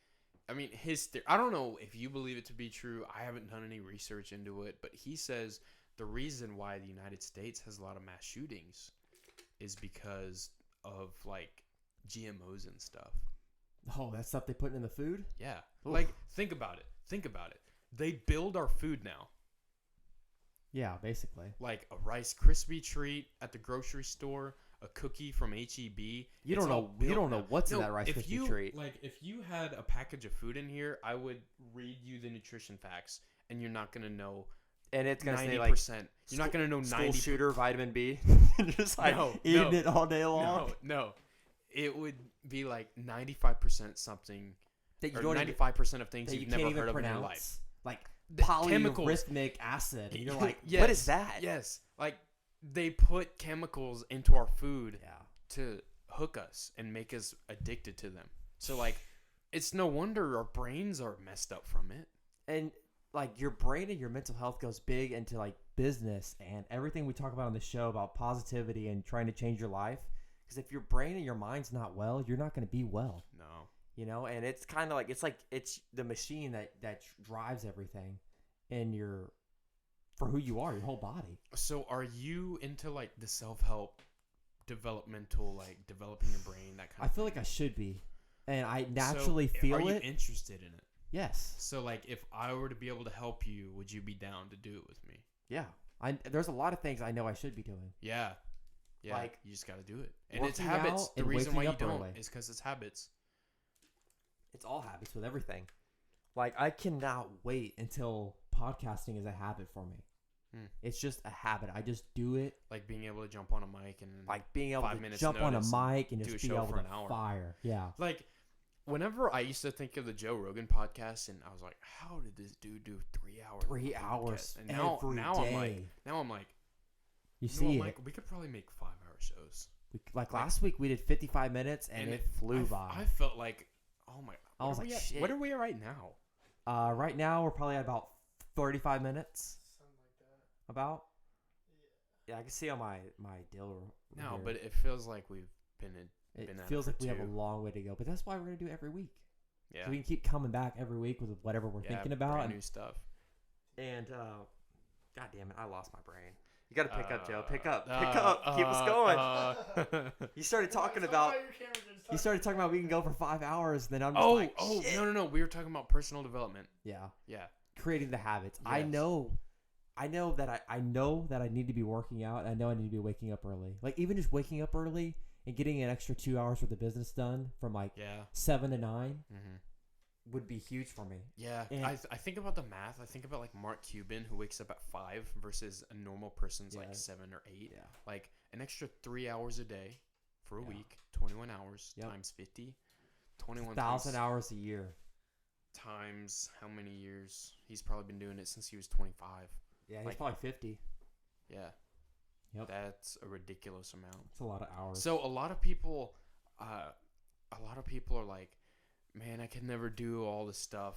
I mean, I don't know if you believe it to be true. I haven't done any research into it, but he says the reason why the United States has a lot of mass shootings is because of like GMOs and stuff. Oh, that stuff they put in the food? Yeah. Oof. Like, think about it. They build our food now. Yeah, basically. Like a Rice Krispie treat at the grocery store, a cookie from HEB. You don't know what's in that Rice Krispie treat. Like, if you had a package of food in here, I would read you the nutrition facts, and you're not gonna know And it's gonna 90%. say like You're not gonna know school 90. shooter vitamin B. Just like Eating it all day long. No. It would be like 95% something, That you or don't even, 95% of things that you you've can't never even heard of in your life. pronounce. Like The chemicals. polyrhythmic acid. And you're like, Yes, what is that? Yes. Like, they put chemicals into our food yeah. to hook us and make us addicted to them. So, like, it's no wonder our brains are messed up from it. And like your brain and your mental health goes big into like business and everything we talk about on the show about positivity and trying to change your life. Because if your brain and your mind's not well, you're not going to be well. No. You know, and it's kind of like it's the machine that drives everything in for who you are, your whole body. So, are you into, like, the self-help, developmental, like, developing your brain, that kind I of feel thing? like I should be, and I naturally feel Are you it. interested in it? Yes. So, like, if I were to be able to help you, would you be down to do it with me? Yeah. There's a lot of things I know I should be doing. Yeah. Yeah. Like, you just got to do it. And it's working habits. out The and reason waking why you up don't early. is because it's habits. It's all habits with everything. Like I cannot wait until podcasting is a habit for me. It's just a habit. I just do it. Like being able to jump on a mic and Like being able 5 to minutes jump on a notice mic and do just a be show able for to an hour. fire. Yeah. like whenever I used to think of the Joe Rogan podcast, and I was like, how did this dude do 3 hours? 3 hours And now every day. I'm like, You you know see what, it. Mike, we could probably make 5-hour shows. Like last week we did 55 minutes and it flew by. I felt like, oh my, I was like, shit. What are we at right now? Right now we're probably at about 35 minutes. Something like that. About. Yeah, I can see on my deal. No, here. but it feels like we've been in. it been at feels it like for we have a 2. long way to go. But that's why we're gonna do it every week. Yeah. So we can keep coming back every week with whatever we're thinking about. brand new stuff. And God damn it, I lost my brain. You got to pick up, Joe. Pick up. uh, Keep us going. You started talking about. your camera, just he started talking about we can go for 5 hours. Then I'm just oh, like, shit. no. We were talking about personal development. Yeah, Yeah. creating the habits. I Yes. know I know that I know that I need to be working out. I know I need to be waking up early. Like even just waking up early and getting an extra 2 hours worth of business done from like Yeah. 7 to 9 Mm-hmm. would be huge for me. Yeah. And- I think about the math. I think about like Mark Cuban, who wakes up at 5 versus a normal person's Yeah. like 7 or 8. Yeah. Like an extra 3 hours a day for a Yeah. week, 21 hours Yep. times 50, 21 1,000 times, hours a year. times how many years? He's probably been doing it since he was 25. Yeah, he's Like- probably 50. Yeah. Yep. That's a ridiculous amount. It's a lot of hours. So a lot of people are like, man, I can never do all the stuff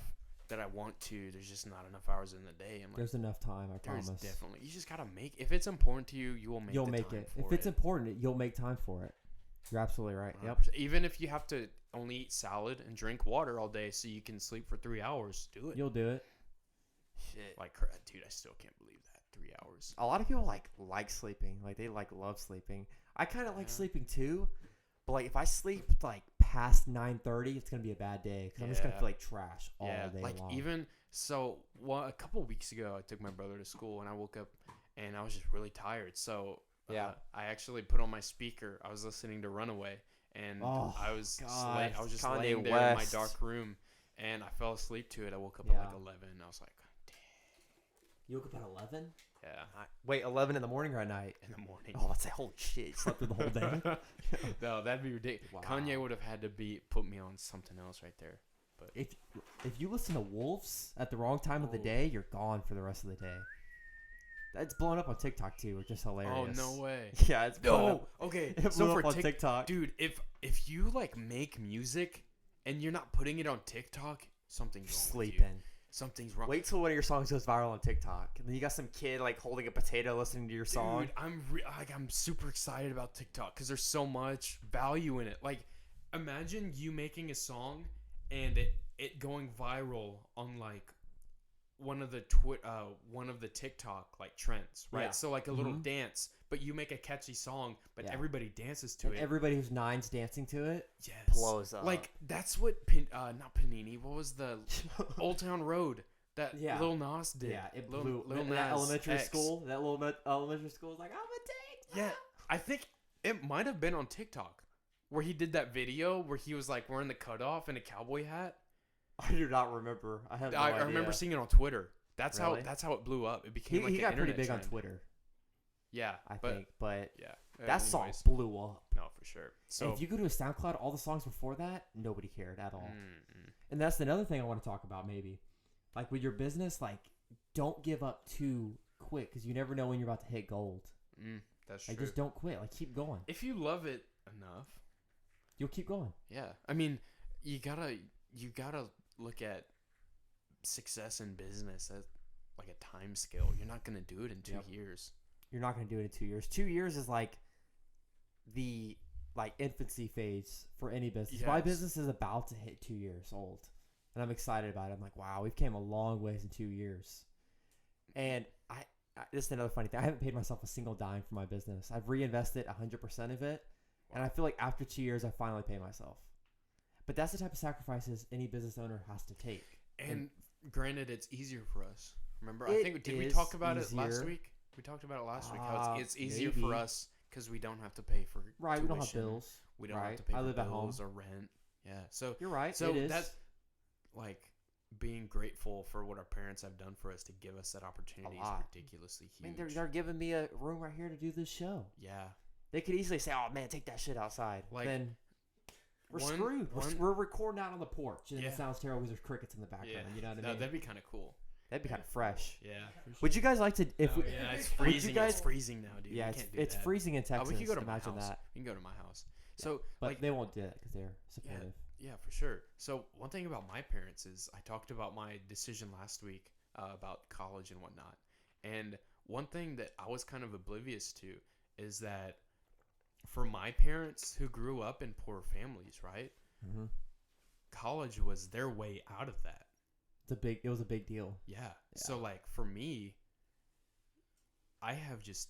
that I want to. There's just not enough hours in the day. I'm like, there's enough time, I there's promise. definitely. You just gotta make. If it's important to you, you will make. You'll the make time it. For If it's it. important, you'll make time for it. You're absolutely right. Yep. 100%. Even if you have to only eat salad and drink water all day so you can sleep for 3 hours, do it. You'll do it. Shit. Like, dude, I still can't believe that 3 hours. A lot of people like sleeping. Like they love sleeping. I kind of like Yeah. sleeping too. But like if I sleep like past 9:30, it's gonna be a bad day because I'm just gonna Yeah. feel like trash all Yeah, day like long. even so. Well, a couple weeks ago, I took my brother to school and I woke up and I was just really tired. So Yeah. I actually put on my speaker. I was listening to Runaway, and Oh, I was God. I was just Kanye laying there in my West. dark room, and I fell asleep to it. I woke up at Yeah. like 11. And I was like, You woke up at 11 yeah, Wait, 11 in the morning or at night? in the morning. Oh, that's holy shit. You slept through the whole day. No, that'd be ridiculous. Wow. Kanye would have had to put me on something else right there. If you listen to Wolves at the wrong time of the Oh. day, you're gone for the rest of the day. That's blown up on TikTok too, which is hilarious. Oh no way. Yeah, it's blown No. up. Okay. It So blew for up on TikTok. dude, if you like make music and you're not putting it on TikTok, something's wrong with you. Sleeping. Something's wrong. Wait till one of your songs goes viral on TikTok, and then you got some kid like holding a potato listening to your song. Dude, I'm super excited about TikTok because there's so much value in it. Like, imagine you making a song and it going viral on like one of the TikTok like trends, right? Yeah. So like a little Mhm. dance, but you make a catchy song, but Yeah. everybody dances to And it. everybody who's nine's dancing to it. Yes. Blows up. Like that's what not Panini. What was the Old Town Road that Yeah. Lil Nas did? Yeah, it Lil, blew. Lil in that Nas elementary X. school. That little elementary school was like, I'm a take. Yeah, I think it might have been on TikTok where he did that video where he was like wearing the cutoff and a cowboy hat. I do not remember. I have no I idea. remember seeing it on Twitter. That's Really? how it blew up. It became like He an got pretty internet big on trend. Twitter, Yeah, I but, think. But Yeah, that song anyways. blew up. No, for sure. And So if you go to his SoundCloud, all the songs before that, nobody cared at all. mm, And that's another thing I want to talk about, maybe. Like with your business, like don't give up too quick because you never know when you're about to hit gold. that's Like true. just don't quit. Like keep going. If you love it enough, You'll keep going. yeah. I mean, you gotta look at success in business as like a time scale. You're not gonna do it in 2 Yep. years. You're not going to do it in 2 years. 2 years is like the infancy phase for any business. My Yes. business is about to hit 2 years old, and I'm excited about it. I'm like, wow, we've came a long ways in 2 years. And I this is another funny thing. I haven't paid myself a single dime for my business. I've reinvested 100% of it, and I feel like after 2 years, I finally pay myself. But that's the type of sacrifices any business owner has to take. And granted, it's easier for us. Remember, I It think did we is talk about it last easier. week? We talked about it last week. How it's easier Maybe. for us because we don't have to pay for Right, we don't have tuition. bills. We don't right. have to pay I for live at home. bills or rent. Yeah. So You're right. so it is. that's like being grateful for what our parents have done for us to give us that opportunity is lot. ridiculously I mean, huge. they're giving me a room right here to do this show. Yeah. They could easily say, "Oh man, take that shit outside." Like Then we're one- screwed. one- We're recording out on the porch, and Yeah. it sounds terrible because there's crickets in the background. Yeah. You know what I No, mean? that'd be kind of cool. That'd be kind of fresh. Yeah. Would you guys like to? If Oh, we, yeah, it's would freezing. you guys? It's freezing now, dude. Yeah, We it's, can't do it's that. freezing in Oh, Texas. we can go to my Imagine house. that. We can go to my house. So But like they won't do that because they're supportive. Yeah, for sure. So one thing about my parents is I talked about my decision last week about college and whatnot. And one thing that I was kind of oblivious to is that for my parents who grew up in poor families, right? Mm-hmm. College was their way out of that. It was a big deal. Yeah. So like for me, I have just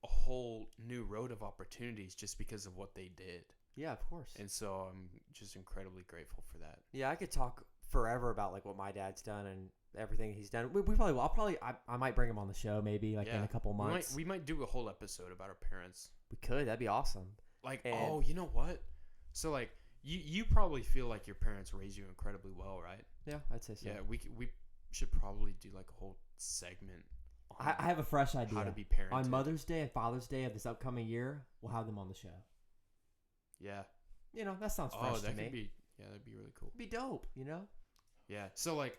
a whole new road of opportunities just because of what they did. Yeah, of course. And so I'm just incredibly grateful for that. Yeah, I could talk forever about like what my dad's done, and everything he's done. We probably will. I might bring him on the show maybe like in Yeah. a couple months. We might do a whole episode about our parents. We could. That'd be awesome. Like, And- oh, you know what? So like, you probably feel like your parents raised you incredibly well, right? Yeah, I'd say so. Yeah, we should probably do like a whole segment on I have a fresh idea. how to be parented. On Mother's Day and Father's Day of this upcoming year, we'll have them on the show. Yeah. You know, that sounds Oh, fresh to that me. could be. Yeah, that'd be really cool. It'd be dope, you know? Yeah. So like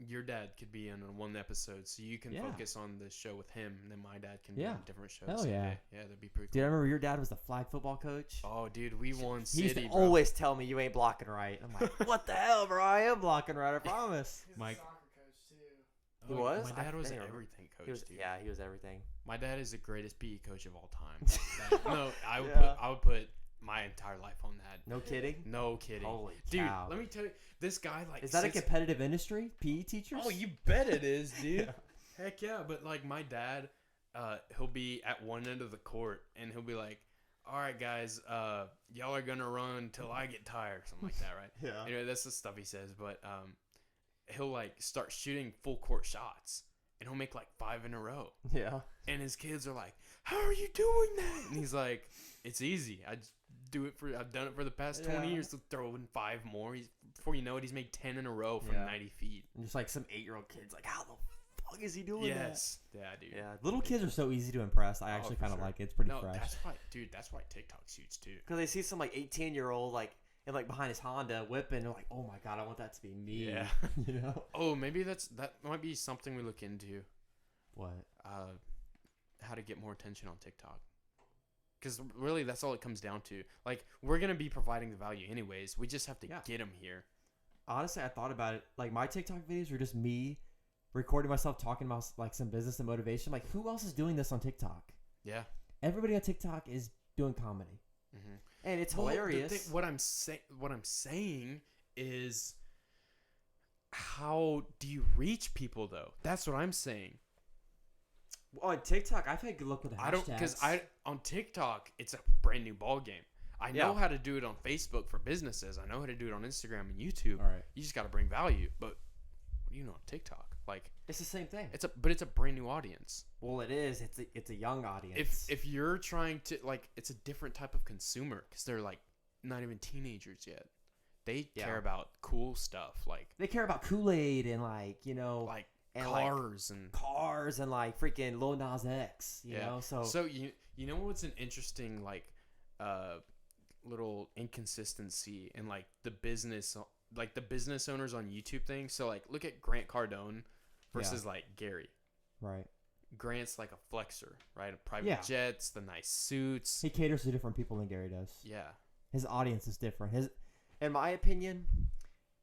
your dad could be in one episode, so you can Yeah. focus on the show with him, and then my dad can be Yeah. on different shows. Hell yeah. Yeah, that'd be pretty Dude, I cool. remember your dad was the flag football coach. Oh, dude, we won He used city, to bro. always tell me you ain't blocking right. I'm like, what the hell, bro? I am blocking right. I promise. He's Mike. a soccer coach too. He Oh, was? My dad I was an think I everything coach, He was, dude. yeah, he was everything. My dad is the greatest PE coach of all time. No, I would Yeah. I would put my entire life on that. No kidding. No kidding. Holy Dude, cow. let me tell you, this guy like Is that a sits- competitive industry? PE teachers? Oh, you bet it is, dude. Yeah. Heck yeah, but like my dad, he'll be at one end of the court and he'll be like, "All right, guys, y'all are gonna run till I get tired," something like that, right? Yeah. Anyway, that's the stuff he says. But he'll like start shooting full court shots and he'll make like 5 in a row, Yeah. and his kids are like, "How are you doing that?" And he's like, "It's easy. I've done it for the past 20 Yeah. years. To throw in 5 more. Before you know it, he's made 10 in a row from Yeah. 90 feet. And just like some 8-year-old kid's like, how the fuck is he doing Yes, yeah, dude. that? Yeah. that? Little kids are so easy to impress. I Oh, actually for kind of sure. like it. It's pretty No, fresh. that's why, dude. That's why TikTok shoots too. Because they see some like 18-year-old like and like behind his Honda whipping. They're like, oh my god, I want that to be me. Yeah. you know Oh, maybe that might be something we look into. what? How to get more attention on TikTok. Because really, that's all it comes down to. Like, we're gonna be providing the value anyways. We just have to Yeah. get them here. Honestly, I thought about it. Like my TikTok videos were just me recording myself talking about like some business and motivation. Like who else is doing this on TikTok? Yeah. Everybody on TikTok is doing comedy. Mm-hmm. And it's hilarious. What I'm saying is, how do you reach people though? That's what I'm saying. On TikTok, I've had good luck with the hashtags. I don't because on TikTok it's a brand new ball game. I know Yeah. how to do it on Facebook for businesses. I know how to do it on Instagram and YouTube. All right. You just got to bring value. But what do you know on TikTok? Like It's the same thing. it's a brand new audience. Well, it is. It's a young audience. If you're trying to like, it's a different type of consumer because they're like not even teenagers yet. They Yeah. care about cool stuff like They care about Kool-Aid and like and cars and cars and like freaking Lil Nas X. You Yeah. know, so So you know what's an interesting like little inconsistency in like the business owners on YouTube thing. So like look at Grant Cardone versus like Gary. right. Grant's like a flexer, right? Private Yeah. jets, the nice suits. He caters to different people than Gary does. Yeah. His audience is different. In my opinion,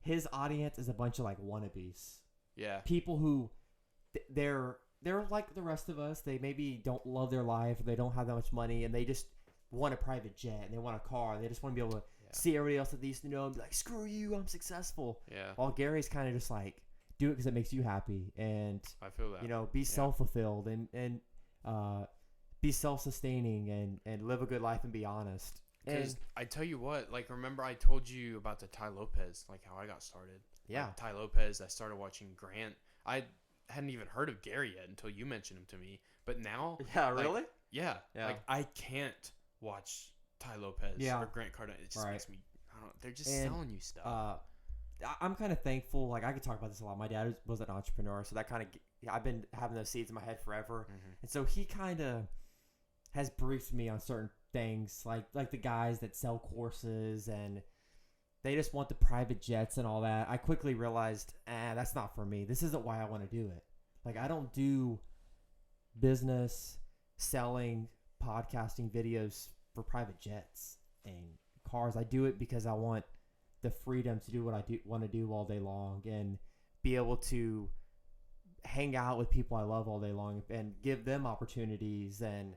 his audience is a bunch of like wannabes. Yeah. People who they're like the rest of us. They maybe don't love their life, or they don't have that much money, and they just want a private jet and they want a car. They just want to be able to Yeah. see everybody else that they used to know and be like, "Screw you, I'm successful." Yeah. While Gary's kind of just like, do it because it makes you happy, and I feel that. be self-fulfilled and be self-sustaining and live a good life and be honest. Because And I tell you what, like, remember I told you about the Ty Lopez, like how I got started. yeah, Like, Ty Lopez, I started watching Grant. I hadn't even heard of Gary yet until you mentioned him to me. But now, yeah, like, really? yeah, Yeah. like I can't watch Ty Lopez Yeah. or Grant Cardone. It just Right. makes me, I don't know, they're just And, selling you stuff. I'm kind of thankful. Like I could talk about this a lot. My dad was an entrepreneur, so that kind of I've been having those seeds in my head forever, Mhm. and so he kind of has briefed me on certain things, like the guys that sell courses and they just want the private jets and all that. I quickly realized, that's not for me. This isn't why I want to do it. Like I don't do business, selling, podcasting videos for private jets and cars. I do it because I want the freedom to do what I do want to do all day long and be able to hang out with people I love all day long and give them opportunities and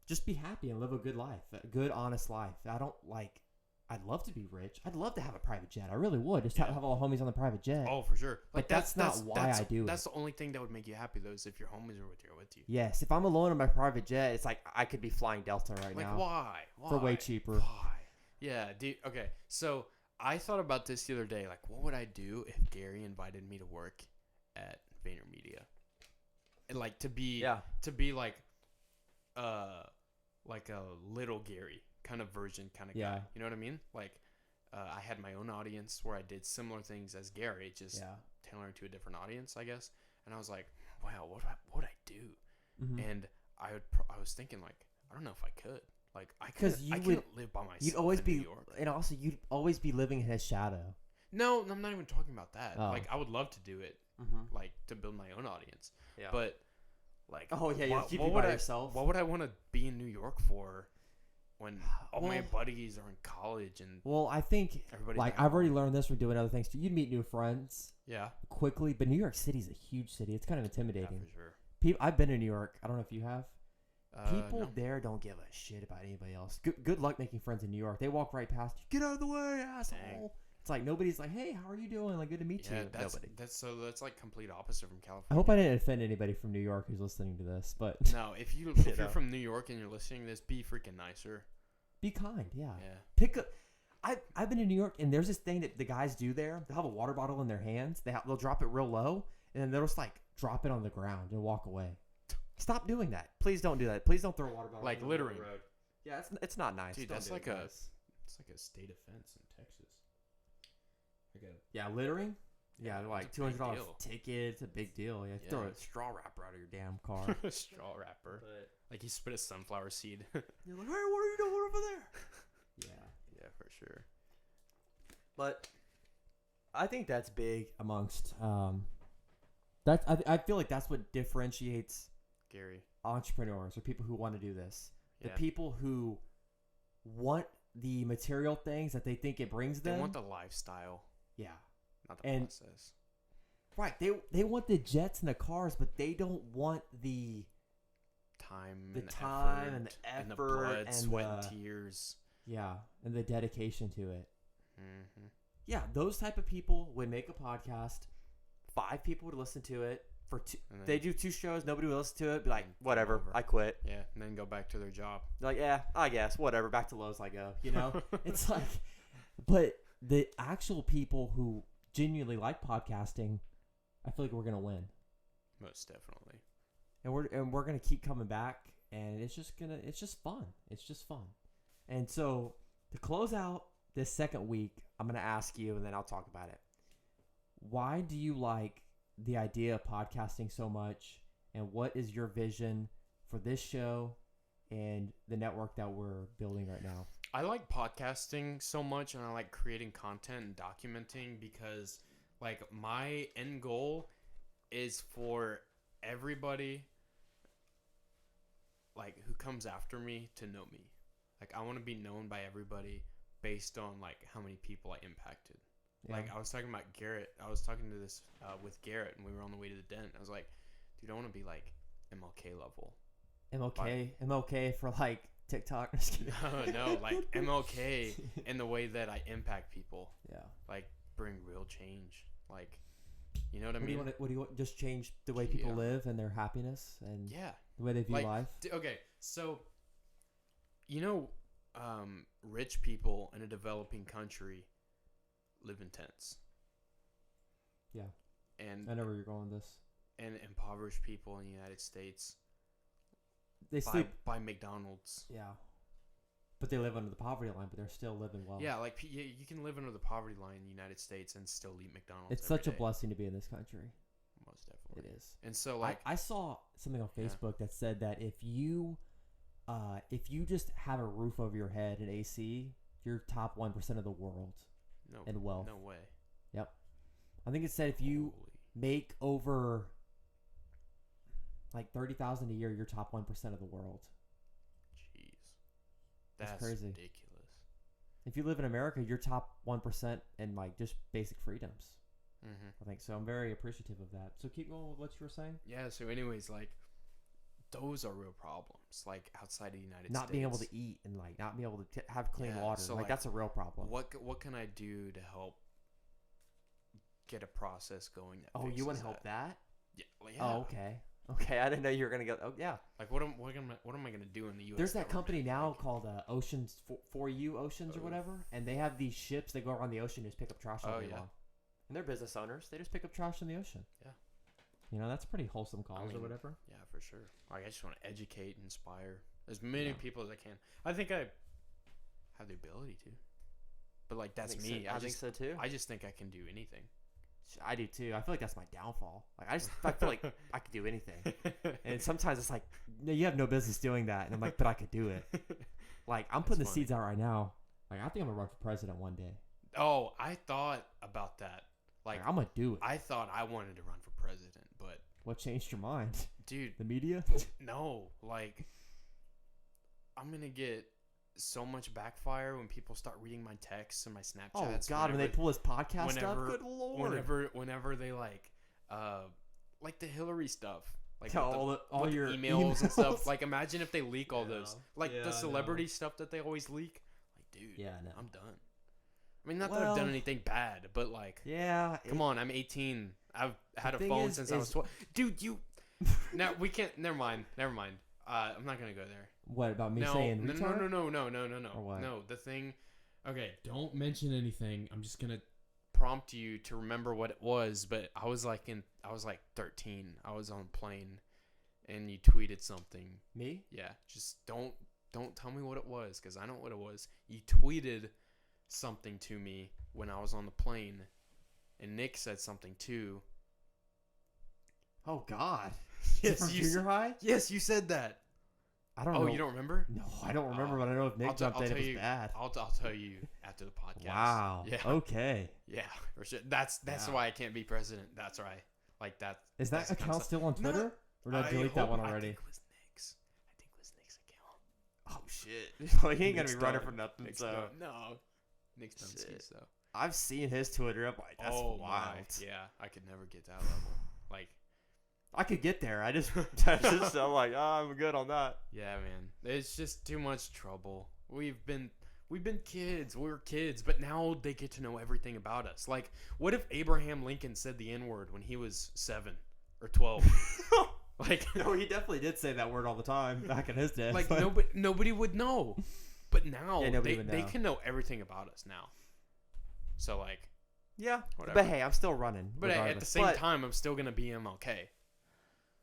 just be happy and live a good life, a good, honest life. I'd love to be rich. I'd love to have a private jet. I really would. Just have all the homies on the private jet. Oh, for sure. But that's not why I do it. That's the only thing that would make you happy, though, is if your homies are with you. Yes, if I'm alone on my private jet, it's like I could be flying Delta right Like, now why? for way cheaper. Why? Yeah, dude. Okay, so I thought about this the other day. Like, what would I do if Gary invited me to work at VaynerMedia? And like to be like a little Gary kind of version kind of Yeah. guy. You know what I mean? Like, I had my own audience where I did similar things as Gary, just Yeah. tailoring to a different audience, I guess. And I was like, wow, what would I do? Mhm. And I was thinking like, I don't know if I could. Like, I 'Cause couldn't, you I would- couldn't live by myself. You'd always in be, New York. and also you'd always be living in his shadow. No, I'm not even talking about that. Oh. Like, I would love to do it, Mm-hmm. like to build my own audience. Yeah. But like, Oh yeah, you keep you would by I, yourself. What would I want to be in New York for when all my Well- buddies are in college and Well, I think everybody's like back I've already home? learned this from doing other things too. You'd meet new friends Yeah, quickly, but New York City's a huge city. It's kind of yeah, intimidating. for sure. I've been to New York. I don't know if you have. People No. there don't give a shit about anybody else. Good luck making friends in New York. They walk right past you. Get out of the way, asshole. It's like nobody's like, hey, how are you doing? Like, good to meet Yeah, you. that's Nobody. that's like complete opposite from California. I hope I didn't offend anybody from New York who's listening to this, but No, if You you're know. from New York and you're listening to this, be freaking nicer. be kind. Yeah. Yeah. Pick up. I've been to New York, and there's this thing that the guys do there. They'll have a water bottle in their hands. They'll drop it real low, and then they'll just like drop it on the ground and walk away. Stop doing that. Please don't do that. Please don't throw a water bottle. Like on the middle of littering. the road. Yeah, it's not nice. Dude, Don't that's do it, like a- guys. It's like a state offense in Texas. Like Yeah, littering. Yeah, Yeah, like it's a big $200 deal. ticket. It's a big deal. Yeah, throw Yeah. a straw wrapper out of your damn car. a straw wrapper. But Like he spit a sunflower seed. you're like, hey, what are you doing over there? Yeah, Yeah, for sure. but I think that's big amongst that's I feel like that's what differentiates Gary. entrepreneurs or people who want to do this. The Yeah. people who want the material things that they think it brings They them. want the lifestyle, yeah. not the And- process. Right. They want the jets and the cars, but they don't want the Time the and time effort, and the and the effort blood, and sweat, and the- tears. and the dedication to it. Mm-hmm. Yeah, those type of people would make a podcast. 5 people would listen to it. For 2, And then, they do 2 shows. Nobody would listen to it. Be like, And whatever, over. I quit. yeah, and then go back to their job. Like, yeah, I guess, whatever. Back to Lowe's I go. You know, it's like, but the actual people who genuinely like podcasting, I feel like we're gonna win, Most definitely. and we're gonna keep coming back, and it's just fun. It's just fun, and so to close out this second week, I'm gonna ask you, and then I'll talk about it. Why do you like the idea of podcasting so much, and what is your vision for this show and the network that we're building right now? I like podcasting so much, and I like creating content and documenting because, like, my end goal is for everybody, like, who comes after me to know me. Like, I want to be known by everybody based on, like, how many people I impacted. Yeah. Like, I was talking about Garrett. I was talking to this with Garrett, and we were on the way to the den. I was like, dude, I want to be, like, MLK level. MLK for like TikTok. Just kidding. No, like MLK in the way that I impact people, Yeah. like bring real change. Like, you know what I What do you mean? want? What do you want? Just change the way people Yeah. live and their happiness and Yeah. the way they view Like, life. Okay, so, you know, rich people in a developing country live in tents. Yeah. And I know where you're going with this. and impoverished people in the United States They sleep. by McDonald's. Yeah. But they live under the poverty line, but they're still living well. Yeah, like you can live under the poverty line in the United States and still eat McDonald's. It's every such a day. blessing to be in this country. Most definitely. It is. And so, like, I saw something on Yeah. Facebook that said that if you just have a roof over your head and AC, you're top 1% of the world no, in wealth. no way. I think it said if you Holy. make over like 30,000 a year, you're top 1% of the world. Jeez. That's That's crazy. ridiculous. If you live in America, you're top 1% in like just basic freedoms. Mm-hmm. I think so. I'm very appreciative of that. So keep going with what you were saying. Yeah, so anyways, like, those are real problems, like, outside of the United States. Not being able to eat and like not being able to have clean Yeah, water. so, Like like, that's a real problem. What can I do to help get a process going that Oh, you fixes want to help that? Yeah, well, yeah. Oh, okay. Okay, I didn't know you were gonna go. Oh yeah. Like, what am I gonna do in the U.S.? There's that company government? now Like, called Oceans for You Oceans or whatever, and they have these ships that go around the ocean and just pick up trash all Oh, day yeah. long. And they're business owners. They just pick up trash in the ocean. Yeah. You know, that's pretty wholesome cause mean, or whatever. Yeah, for sure. Like, I just want to educate, inspire as many Yeah. people as I can. I think I have the ability to, but like that's think me. So, I think so too. I just think I can do anything. I do too. I feel like that's my downfall. Like I feel like I could do anything, and sometimes it's like, no, you have no business doing that, and I'm like, but I could do it. Like I'm putting the funny. seeds out right now. Like I think I'm gonna run for president one day. Oh, I thought about that. Like I'm gonna do it. I thought I wanted to run for president, but What changed your mind? dude, The media? no. Like, I'm gonna get so much backfire when people start reading my texts and my Snapchats. Oh God! When they pull this podcast stuff, good lord! Whenever they like the Hillary stuff, like all with your emails and stuff. Like, imagine if they leak all Yeah. those, like Yeah, I the know. celebrity stuff that they always leak. Like, dude, Yeah, no. I'm done. I mean, not that I've done anything bad, but like, Yeah. come on, I'm 18. I've had a thing phone is- since I was is- 12. Dude, you. Now we can't. Never mind. I'm not gonna go there. What about me No, saying no, retard? no. Or what? No, the thing. Okay, don't mention anything. I'm just gonna prompt you to remember what it was. But I was like 13. I was on a plane, and you tweeted something. Me? Yeah, just don't tell me what it was, because I know what it was. You tweeted something to me when I was on the plane, and Nick said something too. Oh God! Yes, From you junior high? Yes, you said that. I don't Oh, know. you don't remember? No, I don't remember. Oh. But I know if Nick I'll jumped in, tell it was you. bad. I'll tell you after the podcast. Wow. Yeah. Okay. Yeah. For sure. That's Yeah. why I can't be president. That's right. Like that. Is that's that the kind of account stuff. still on No, Twitter? Or did I delete that hope- one I already? think it was Nick's. I think it was Nick's account. Oh shit! Well, he ain't gonna Nick's be running done. for nothing. Nick's So done. No. Nick's done Shit. so. I've seen his Twitter. I'm like, that's oh wild. my. Yeah. I could never get that level. Like. I could get there. I just, I'm like, oh, I'm good on that. Yeah, man. It's just too much trouble. We've been kids. We were kids, but now they get to know everything about us. Like, what if Abraham Lincoln said the N-word when he was 7 or 12? Like, no, he definitely did say that word all the time back in his day. like but- nobody would know. But now Yeah, nobody would they know. can know everything about us now. So like, Yeah, whatever. but hey, I'm still running. But at the regardless. same But, time, I'm still gonna be MLK.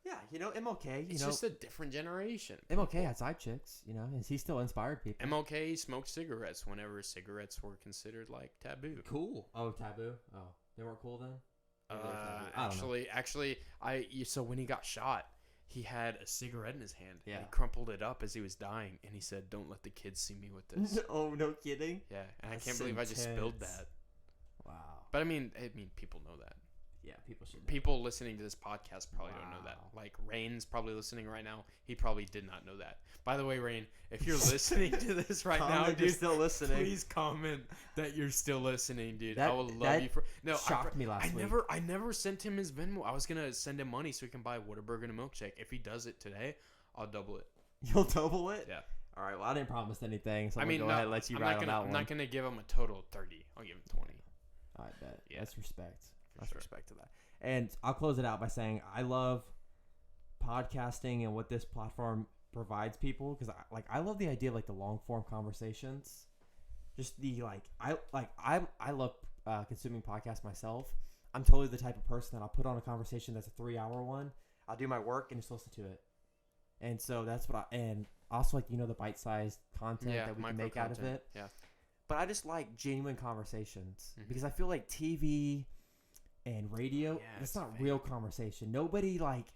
yeah, you know, MLK. You It's know, just a different generation. MLK had side chicks. You know, and he still inspired people. MLK smoked cigarettes whenever cigarettes were considered like taboo. Cool. Oh, taboo. Oh, they weren't cool then. Maybe they were taboo. I don't know. Actually, so when he got shot, he had a cigarette in his hand. Yeah. And he crumpled it up as he was dying, and he said, "Don't let the kids see me with this." Oh, no kidding. Yeah, and That's I can't believe I just spilled intense. that. Wow. But I mean, people know that. Yeah, people should. Know. People listening to this podcast probably don't know that. Wow. Like Rain's probably listening right now. He probably did not know that. By the way, Rain, if you're listening to this right now, Comment you're dude, still listening. please comment that you're still listening, dude. That- I will love that you for shocked me last week. I never sent him his Venmo. I was gonna send him money so he can buy Whataburger and a milkshake. If he does it today, I'll double it. You'll double it. Yeah. All right. Well, I didn't promise anything, so I I'm mean, gonna go ahead and let you I'm ride not on gonna, that I'm one. not gonna give him a total of 30. I'll give him 20. I bet. Yeah. That's respect. For That's sure. respect to that. And I'll close it out by saying I love podcasting and what this platform provides people because I love the idea of like the long form conversations. Just the I love consuming podcasts myself. I'm totally the type of person that I'll put on a conversation that's a 3-hour one. I'll do my work and just listen to it. And so that's what and also like the bite-sized content Yeah, that we can micro make out of content. it. Yeah. But I just like genuine conversations Mhm. because I feel like TV and radio, Yeah, it's it's not fake. real conversation. Nobody like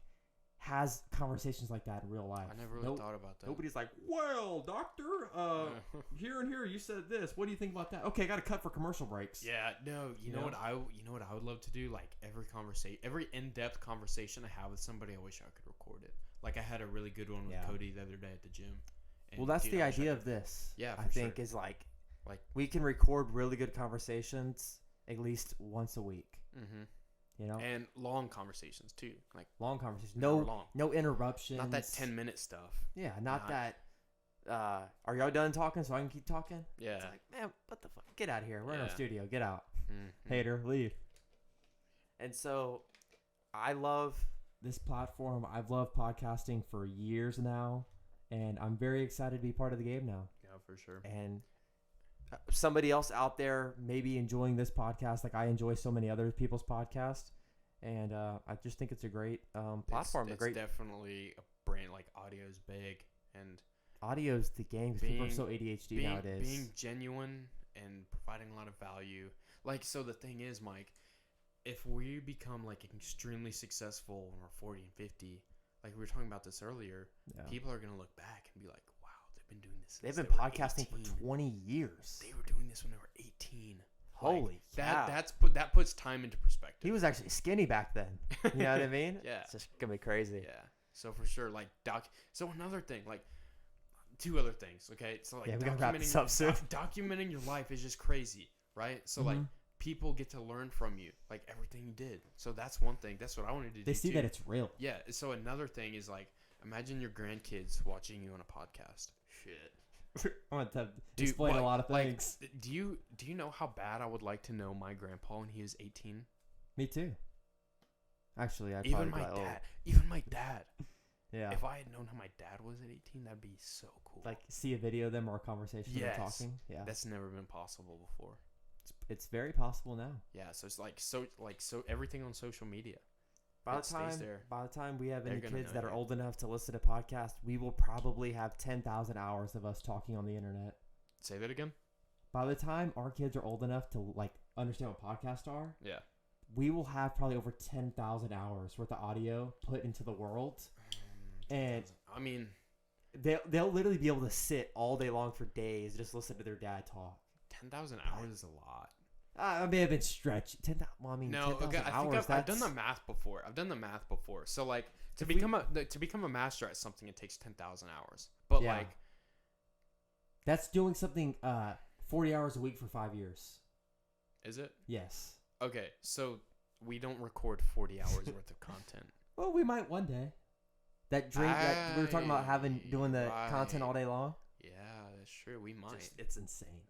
has conversations like that in real life. I never really thought about that. Nobody's like, well, doctor, here and here, you said this. What do you think about that? Okay, I got to cut for commercial breaks. Yeah, no, you know what I would love to do? Like every in-depth conversation I have with somebody, I wish I could record it. Like I had a really good one with Yeah. Cody the other day at the gym. And, Well, that's dude, the I wish I idea could- of this. Yeah, I for think sure. is like Like- we can record really good conversations at least once a week. Mhm. And long conversations too. Like long conversations. an hour No, long. no interruptions. Not that 10-minute stuff. Yeah, not not- that. Are y'all done talking so I can keep talking? Yeah. It's like, man, what the fuck? Get out of here. We're in our Yeah. studio. Get out. Mhm. Hater, leave. And so I love this platform. I've loved podcasting for years now, and I'm very excited to be part of the game now. Yeah, for sure. And somebody else out there maybe enjoying this podcast like I enjoy so many other people's podcasts, and I just think it's a great platform. It's a great definitely a brain. Like audio's big, and audio's the game because people are so ADHD nowadays. Being genuine and providing a lot of value. Like, so the thing is, Mike, if we become like extremely successful when we're 40 and 50, like we were talking about this earlier, Yeah. people are gonna look back and be like, "Wow, they've been doing this. They've since been they were podcasting 18. for 20 years. They were doing this when they were 18. Holy cow. That puts time into perspective. He was actually skinny back then. You know what I mean? Yeah. It's just gonna be crazy. Yeah. So for sure, like So another thing, like two other things. Okay. So like Yeah, we gotta wrap this up soon. documenting your life is just crazy, right? So like Mhm. people get to learn from you, like everything you did. So that's one thing. That's what I wanted to do. They see too. that it's real. Yeah. So another thing is like, imagine your grandkids watching you on a podcast. Shit. I'm gonna have to Dude, explain a what- lot of like, things. Do you know how bad I would like to know my grandpa when he was 18? Me too. Actually, I Even probably my be like, dad. Even my dad. Oh, yeah. If I had known how my dad was at 18, that'd be so cool. Like see a video of them or a conversation Yes. they're talking. Yeah. That's never been possible before. It's very possible now. Yeah, so it's so everything on social media. By It stays there. the time we have They're any gonna kids know that are you. old enough to listen to podcasts, we will probably have 10,000 hours of us talking on the internet. Say that again? By the time our kids are old enough to like understand what podcasts are, Yeah. we will have probably over 10,000 hours worth of audio put into the world, and I mean, they'll literally be able to sit all day long for days just listen to their dad talk. 10,000 hours is a lot. I may have been stretched. 10,000. Well, I mean, No, 10,000 okay, I hours. think I've done the that's- math before. So like to If we- become a master at something, it takes 10,000 hours. But Yeah. like, That's doing something 40 hours a week for 5 years. is it? Yes. Okay, so we don't record 40 hours worth of content. Well, we might one day. That dream that we were talking about doing the content all day long. Yeah, that's true. We might. It's insane.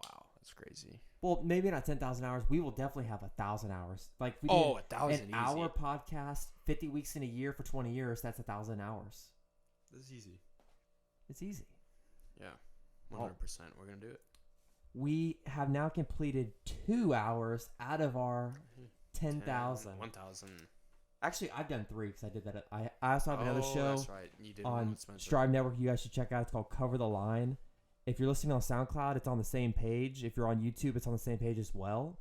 Wow, that's crazy. Well, maybe not 10,000 hours. We will definitely have 1,000 hours. Like if we Oh, did 1,000 an easy. hour podcast, 50 weeks in a year for 20 years. That's 1,000 hours. That's easy. It's easy. Yeah, 100%. We're gonna do it. We have now completed 2 hours out of our 10,000. 1,000. Actually, I've done 3 because I did that. I also have another show That's right. You did one on with Spencer. Strive Network you guys should check out. It's called Cover the Line. If you're listening on SoundCloud, it's on the same page. If you're on YouTube, it's on the same page as well.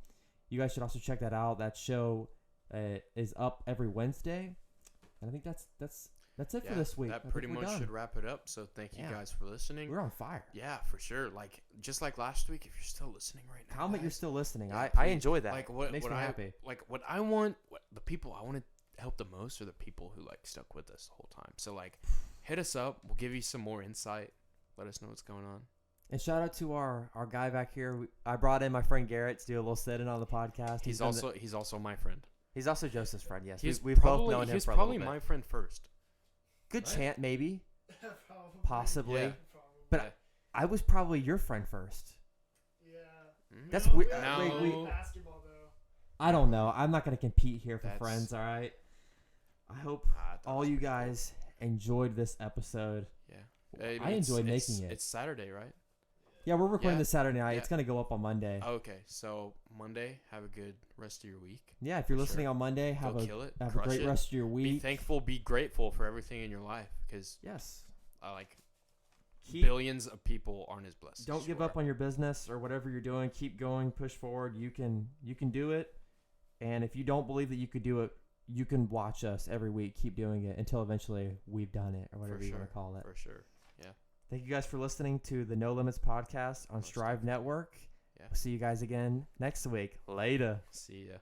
You guys should also check that out. That show is up every Wednesday. And I think that's it for this week. I That think pretty we're much done. should wrap it up. So thank you Yeah. guys for listening. We're on fire. Yeah, for sure. Like just like last week, if you're still listening right now, Comment you're guys, still listening. Yeah, I please. enjoy that. like what makes what me I happy. like what the people I want to help the most are the people who like stuck with us the whole time. So like, hit us up. We'll give you some more insight. Let us know what's going on. And shout out to our guy back here. I brought in my friend Garrett to do a little sit-in on the podcast. He's also my friend. he's also Joseph's friend. Yes, He's we've both probably known him he's for probably a little my bit. friend first. Good Right? chance, maybe, Probably. possibly. Yeah. Probably. But Yeah. I was probably your friend first. Yeah. Mhm. That's No, weird. yeah, No. Wait, basketball though. I don't know. I'm not gonna compete here for That's- friends. All right. I hope I thought all it was you pretty cool. guys enjoyed this episode. Yeah. I enjoyed making it. It's Saturday, right? Yeah, we're recording Yeah. this Saturday night. Yeah. It's gonna go up on Monday. Okay, so Monday, have a good rest of your week. Yeah, if you're For listening sure. on Monday, have Go a kill it. have a Crush great it. rest of your Be week. thankful, be grateful for everything in your life because Yes. billions of people aren't as blessed. Don't as give you up are. on your business or whatever you're doing. Keep going. Push forward. You can do it. And if you don't believe that you could do it, you can watch us every week. Keep doing it until eventually we've done it or whatever For you sure. want to call it. For sure. Thank you guys for listening to the No Limits podcast on Most Strive Network. Yeah. We'll see you guys again next week. Later. See ya.